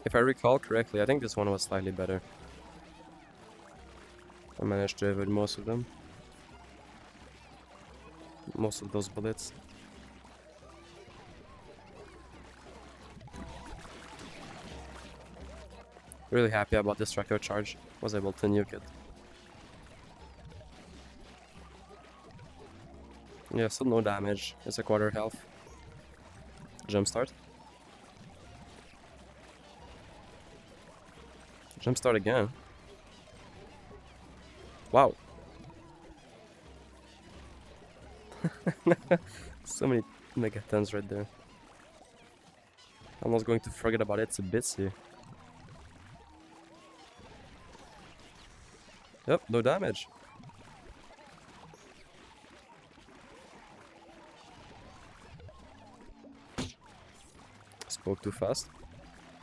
If I recall correctly, I think this one was slightly better. I managed to avoid most of them. Most of those bullets. Really happy about this tractor charge. Was able to nuke it. Yeah, still no damage. It's a quarter health. Jumpstart. Jumpstart again. Wow. So many megatons right there. I'm not going to forget about it's a bitsy. Yep, no damage. Spoke too fast.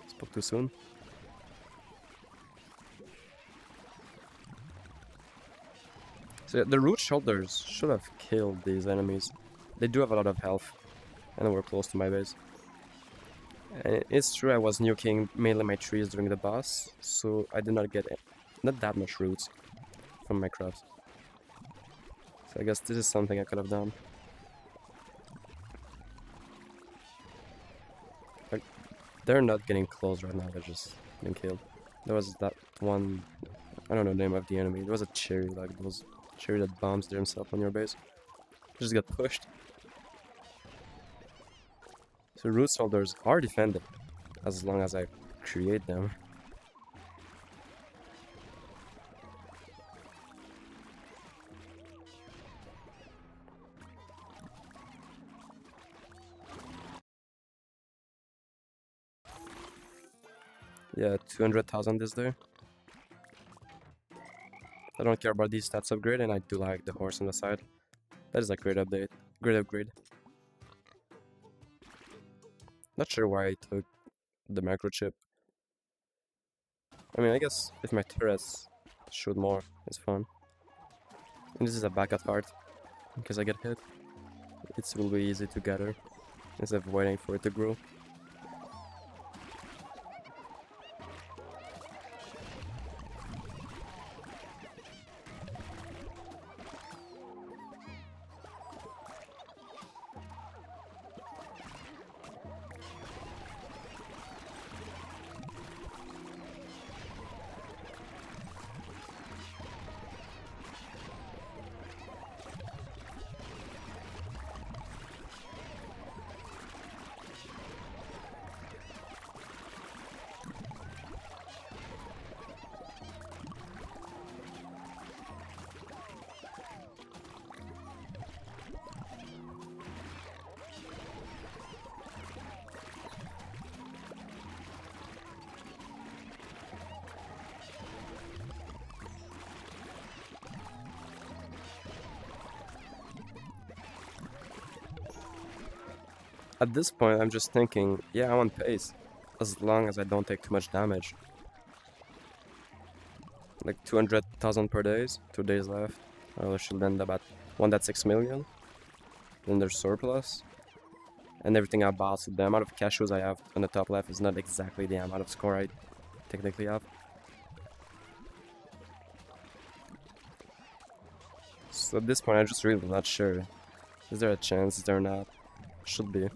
Spoke too soon. So the root shoulders should have killed these enemies. They do have a lot of health. And we're close to my base. And it's true I was nuking mainly my trees during the boss, so I did not get not that much roots from my crops. So I guess this is something I could have done. Like, they're not getting close right now, they're just getting killed. There was that one, I don't know the name of the enemy, there was a cherry, like those cherry that bombs himself on your base. Just got pushed. So root soldiers are defended, as long as I create them. Yeah, 200,000 is there. I don't care about these stats upgrade, and I do like the horse on the side. That is a great update. Great upgrade. Not sure why I took the microchip. I mean, I guess if my turrets shoot more, it's fun. And this is a backup heart, in case I get hit. It will be easy to gather, instead of waiting for it to grow. At this point, I'm just thinking, yeah, I'm on pace, as long as I don't take too much damage. Like 200,000 per days, 2 days left. I should end up at 1.6 million. Then there's surplus. And everything I bought, so the amount of cashews I have on the top left is not exactly the amount of score I technically have. So at this point, I'm just really not sure. Is there a chance? Is there not? Should be.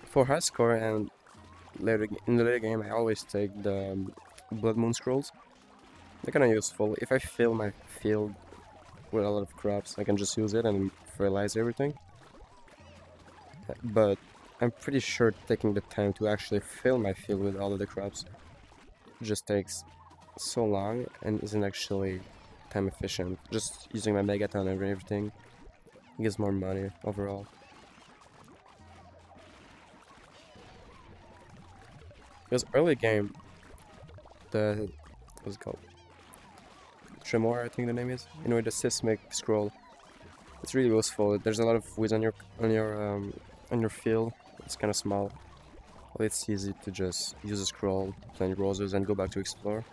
For high score and in the later game, I always take the Blood Moon scrolls. They're kind of useful. If I fill my field with a lot of crops, I can just use it and fertilize everything. But I'm pretty sure taking the time to actually fill my field with all of the crops just takes so long and isn't actually time efficient. Just using my megaton and everything gives more money overall. Because early game, the what's it called? Tremor, I think the name is. Anyway, the seismic scroll. It's really useful. There's a lot of weeds on your field. It's kind of small. Well, it's easy to just use a scroll, plant roses, and go back to explore.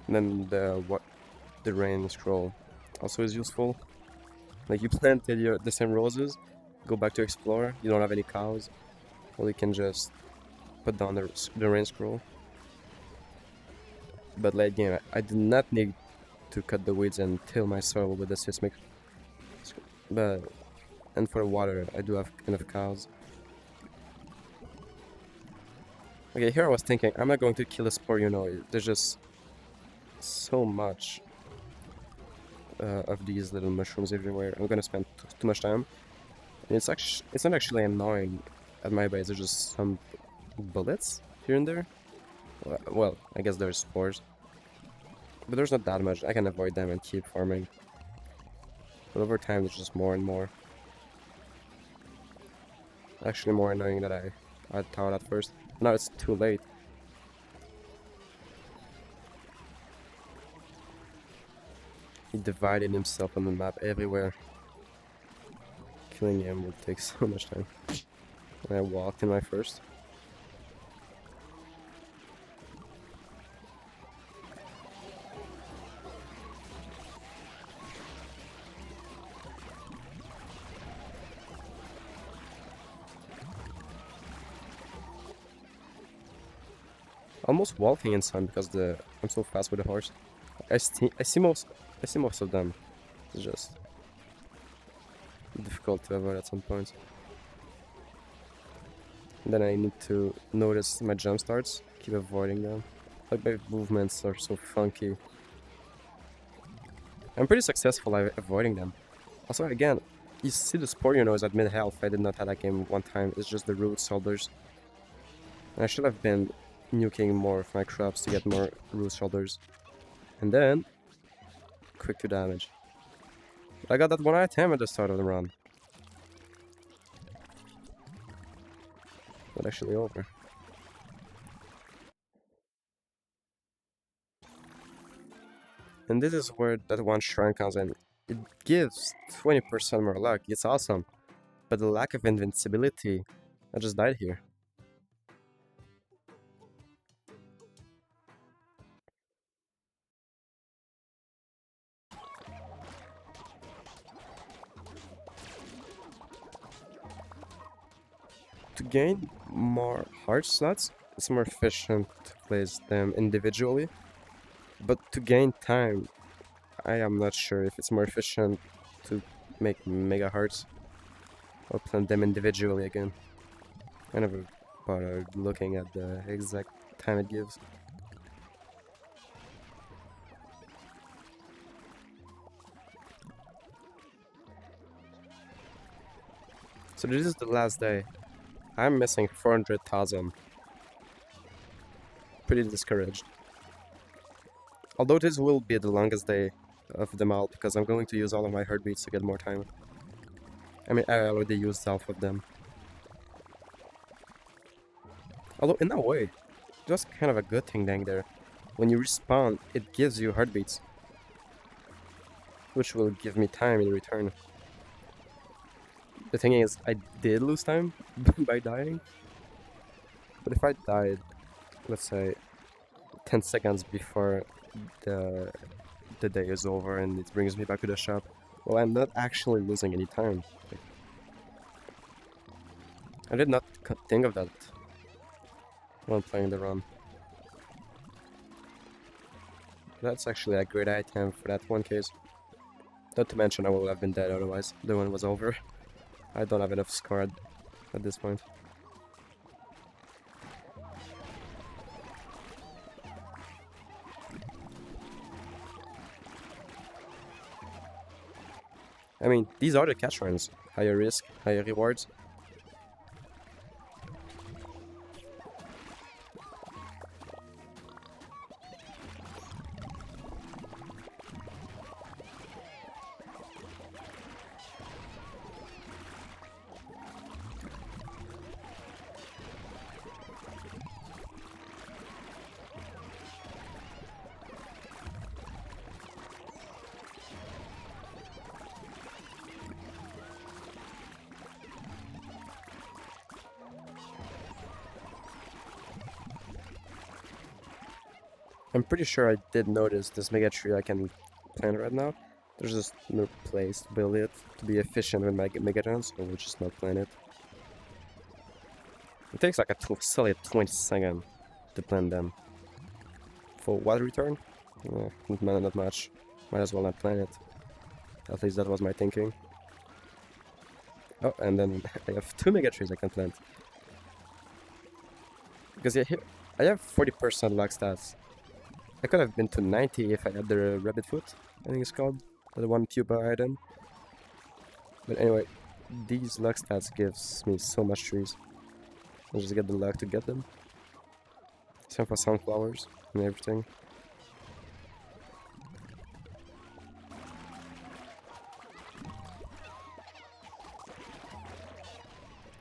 And then the rain scroll also is useful. Like you planted the same roses, go back to explore. You don't have any cows. Well, you can just put down the rain scroll. But late game, I did not need to cut the weeds and till my soil with the seismic. And for the water, I do have enough cows. Okay, here I was thinking, I'm not going to kill the spore, there's just so much of these little mushrooms everywhere. I'm gonna spend too much time. And it's not actually annoying at my base, there's just some bullets here and there. Well, I guess there's spores. But there's not that much, I can avoid them and keep farming. But over time, there's just more and more. Actually more annoying than I thought at first. Now it's too late. He divided himself on the map everywhere. Killing him would take so much time. And I walked in my first. Almost walking in some because I'm so fast with the horse. I see most of them. It's just difficult to avoid at some points. And then I need to notice my jump starts, keep avoiding them. Like my movements are so funky. I'm pretty successful at avoiding them. Also, again, you see the spore is at mid health. I did not have that game one time. It's just the root shoulders. And I should have been nuking more of my crops to get more root shoulders. And then, quick to damage. But I got that one item at the start of the run. Not actually over. And this is where that one shrine comes in. It gives 20% more luck, it's awesome. But the lack of invincibility, I just died here. To gain more heart slots, it's more efficient to place them individually. But to gain time, I am not sure if it's more efficient to make mega hearts or plant them individually again. I never bothered looking at the exact time it gives. So this is the last day. I'm missing 400,000. Pretty discouraged. Although this will be the longest day of them all because I'm going to use all of my heartbeats to get more time. I mean, I already used half of them. Although, in a way, just kind of a good thing dang there. When you respawn, it gives you heartbeats. Which will give me time in return. The thing is, I did lose time by dying. But if I died, let's say, 10 seconds before the day is over and it brings me back to the shop, well, I'm not actually losing any time. I did not think of that when playing the run. That's actually a great item for that one case. Not to mention I would have been dead otherwise. The one was over. I don't have enough score at this point. I mean, these are the catch runs. Higher risk, higher rewards. I'm pretty sure I did notice this mega tree I can plant right now. There's just no place to build it to be efficient with my megatons, so we'll just not plant it. It takes like a solid 20 seconds to plant them. For what return? Not much. Might as well not plant it. At least that was my thinking. Oh, and then I have 2 mega trees I can plant. Because yeah, here I have 40% luck stats. I could have been to 90 if I had the rabbit foot, I think it's called, the one pupa item. But anyway, these luck stats gives me so much trees. I just get the luck to get them. Same for sunflowers and everything.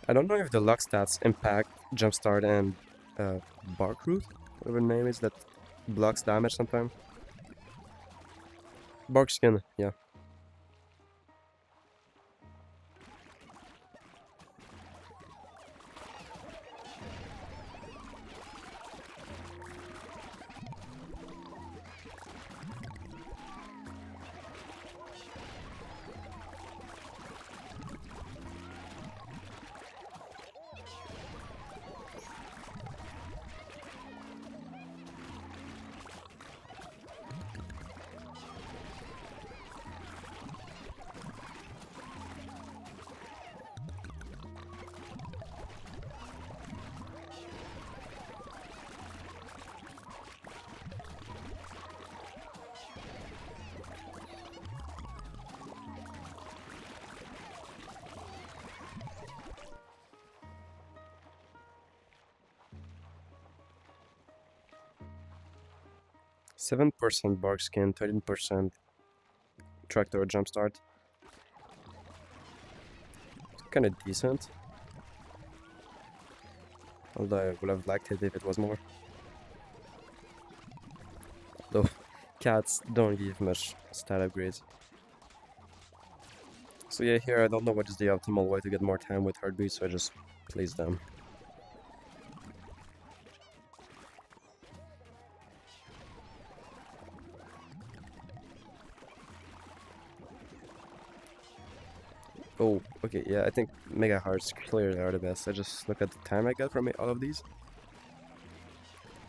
I don't know if the luck stats impact jumpstart and bark root, whatever the name is, that blocks damage sometimes. Bark skin, yeah. %7 bark skin, 13% tractor jumpstart. Kinda decent. Although I would have liked it if it was more. Though cats don't give much stat upgrades. So yeah, here I don't know what is the optimal way to get more time with heartbeats, so I just place them. Oh, okay, yeah, I think Mega Hearts clearly are the best. I just look at the time I get from all of these.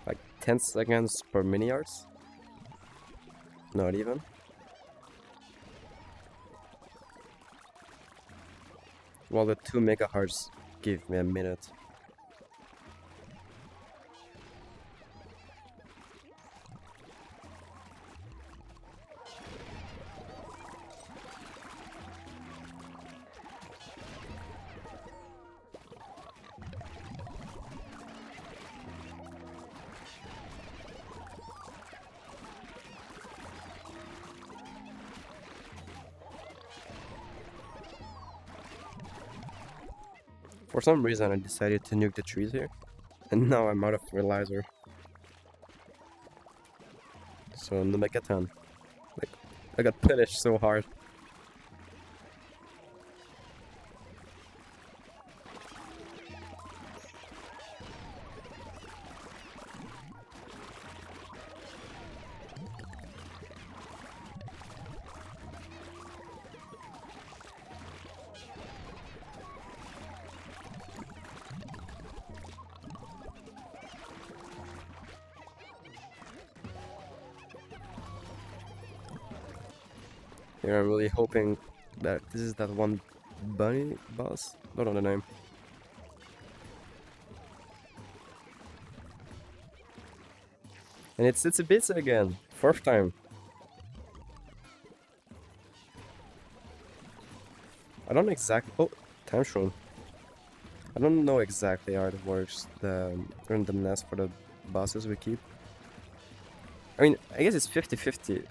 Like 10 seconds per mini arts? Not even. While the 2 Mega Hearts give me a minute. For some reason I decided to nuke the trees here, and now I'm out of fertilizer. So no megaton. Like, I got punished so hard. Here I'm really hoping that this is that one bunny boss. Don't know the name. And it's a bit again. Fourth time. I don't exactly. Oh, time shown. I don't know exactly how it works. The randomness for the bosses we keep. I mean, I guess it's 50-50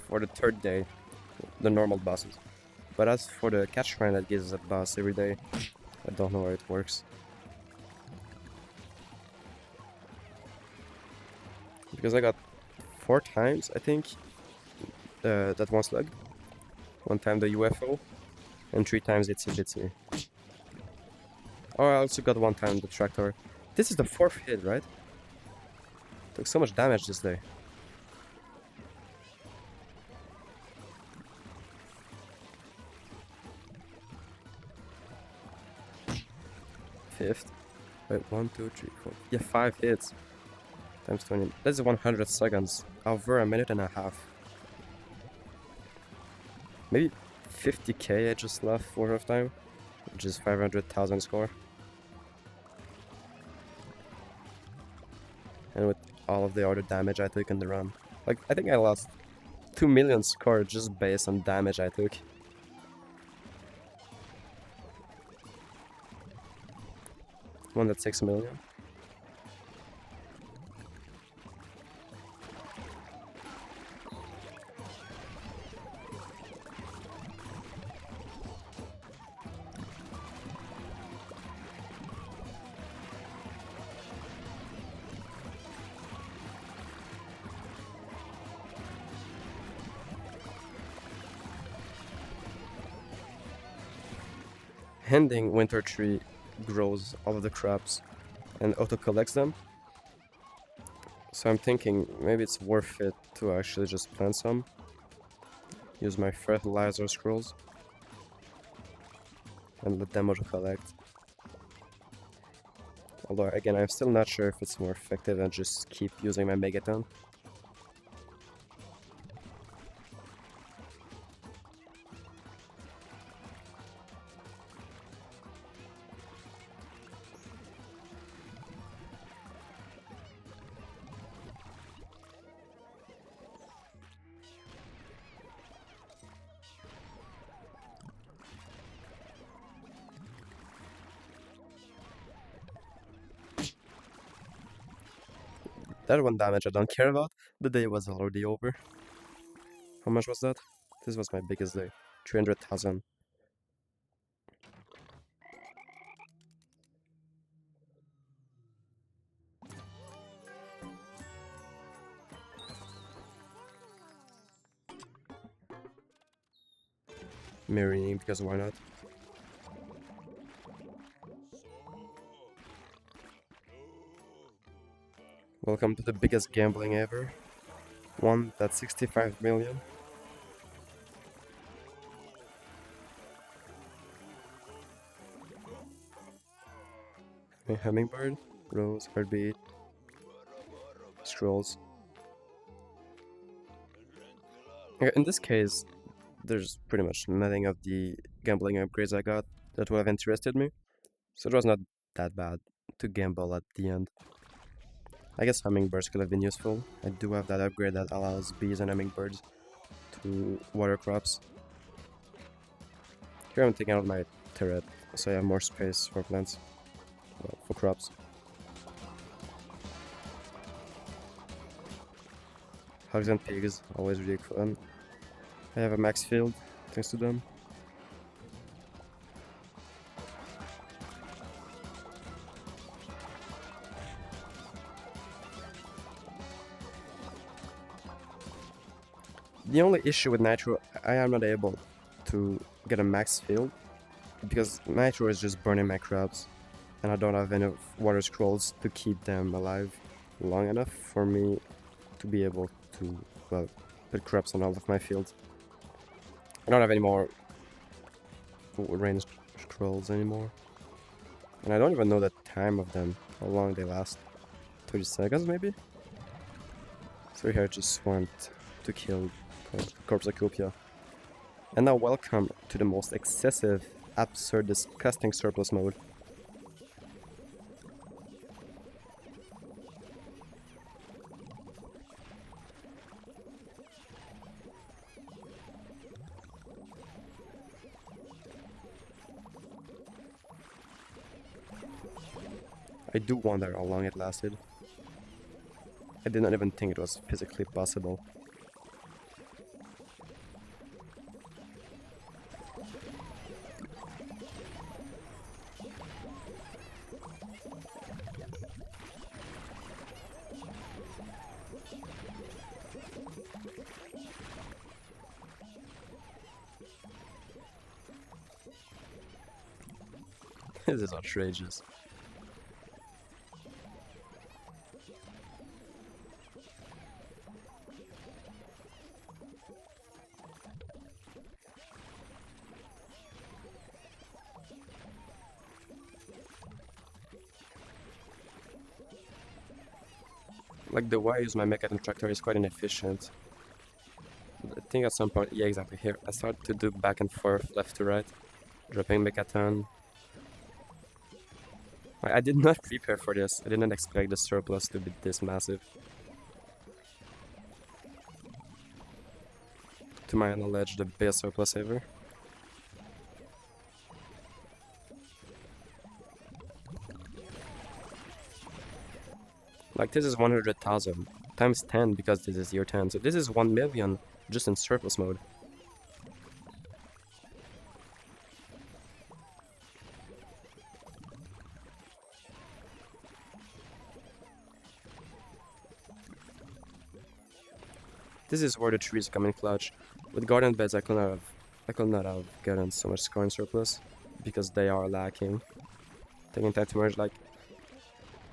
for the third day, the normal bosses. But as for the catch shrine that gives us a boss every day, I don't know how it works. Because I got 4 times, I think, that one slug. 1 time the UFO, and 3 times Itsy Bitsy. Oh, I also got 1 time the tractor. This is the 4th hit, right? Took so much damage this day. Fifth. Wait, 1, 2, 3, 4. Yeah, 5 hits. Times 20. That's 100 seconds. Over a minute and a half. Maybe 50k I just left 4th time. Which is 500,000 score. And with all of the other damage I took in the run. Like, I think I lost 2 million score just based on damage I took. One at 6 million. Handing Winter Tree grows all of the crops and auto collects them. So I'm thinking maybe it's worth it to actually just plant some. Use my fertilizer scrolls and let them auto collect. Although again, I'm still not sure if it's more effective than just keep using my megaton. That one damage I don't care about. The day was already over. How much was that? This was my biggest day. 300,000. Marrying, because why not? Welcome to the biggest gambling ever. One that's 65 million. A hummingbird, rose, heartbeat, scrolls. Okay, in this case, there's pretty much nothing of the gambling upgrades I got that would have interested me, so it was not that bad to gamble at the end. I guess hummingbirds could have been useful. I do have that upgrade that allows bees and hummingbirds to water crops. Here I'm taking out my turret, so I have more space for plants, well, for crops. Hogs and pigs, always really fun. I have a max field, thanks to them. The only issue with Nitro, I am not able to get a max field because Nitro is just burning my crops and I don't have enough water scrolls to keep them alive long enough for me to be able to, well, put crops on all of my fields. I don't have any more range scrolls anymore. And I don't even know the time of them, how long they last. 30 seconds maybe? So here I just want to kill Corpsacopia. And now welcome to the most excessive, absurd, disgusting surplus mode. I do wonder how long it lasted. I did not even think it was physically possible. This is outrageous. Like the way I use my mechaton tractor is quite inefficient. I think at some point, yeah, exactly here, I started to do back and forth, left to right, dropping mechaton. I did not prepare for this. I did not expect the surplus to be this massive. To my knowledge, the biggest surplus ever. Like this is 100,000 times 10 because this is year 10. So this is 1 million just in surplus mode. This is where the trees come in clutch. With garden beds, I could not have gotten so much score in surplus because they are lacking. Taking time to merge, like,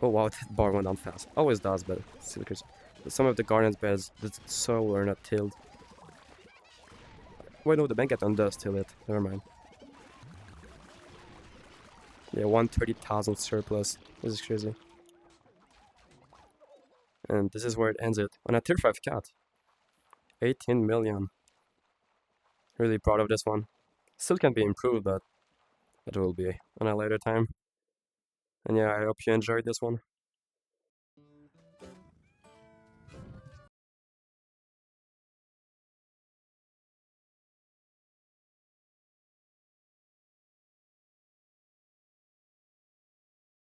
oh wow, that bar went down fast. Always does, but still because some of the garden beds that so were not tilled. Wait, no, the Benketon does till it. Never mind. Yeah, 130,000 surplus. This is crazy. And this is where it ends it. On a tier 5 cat. 18 million. Really proud of this one. Still can be improved, but it will be on a later time. And yeah, I hope you enjoyed this one.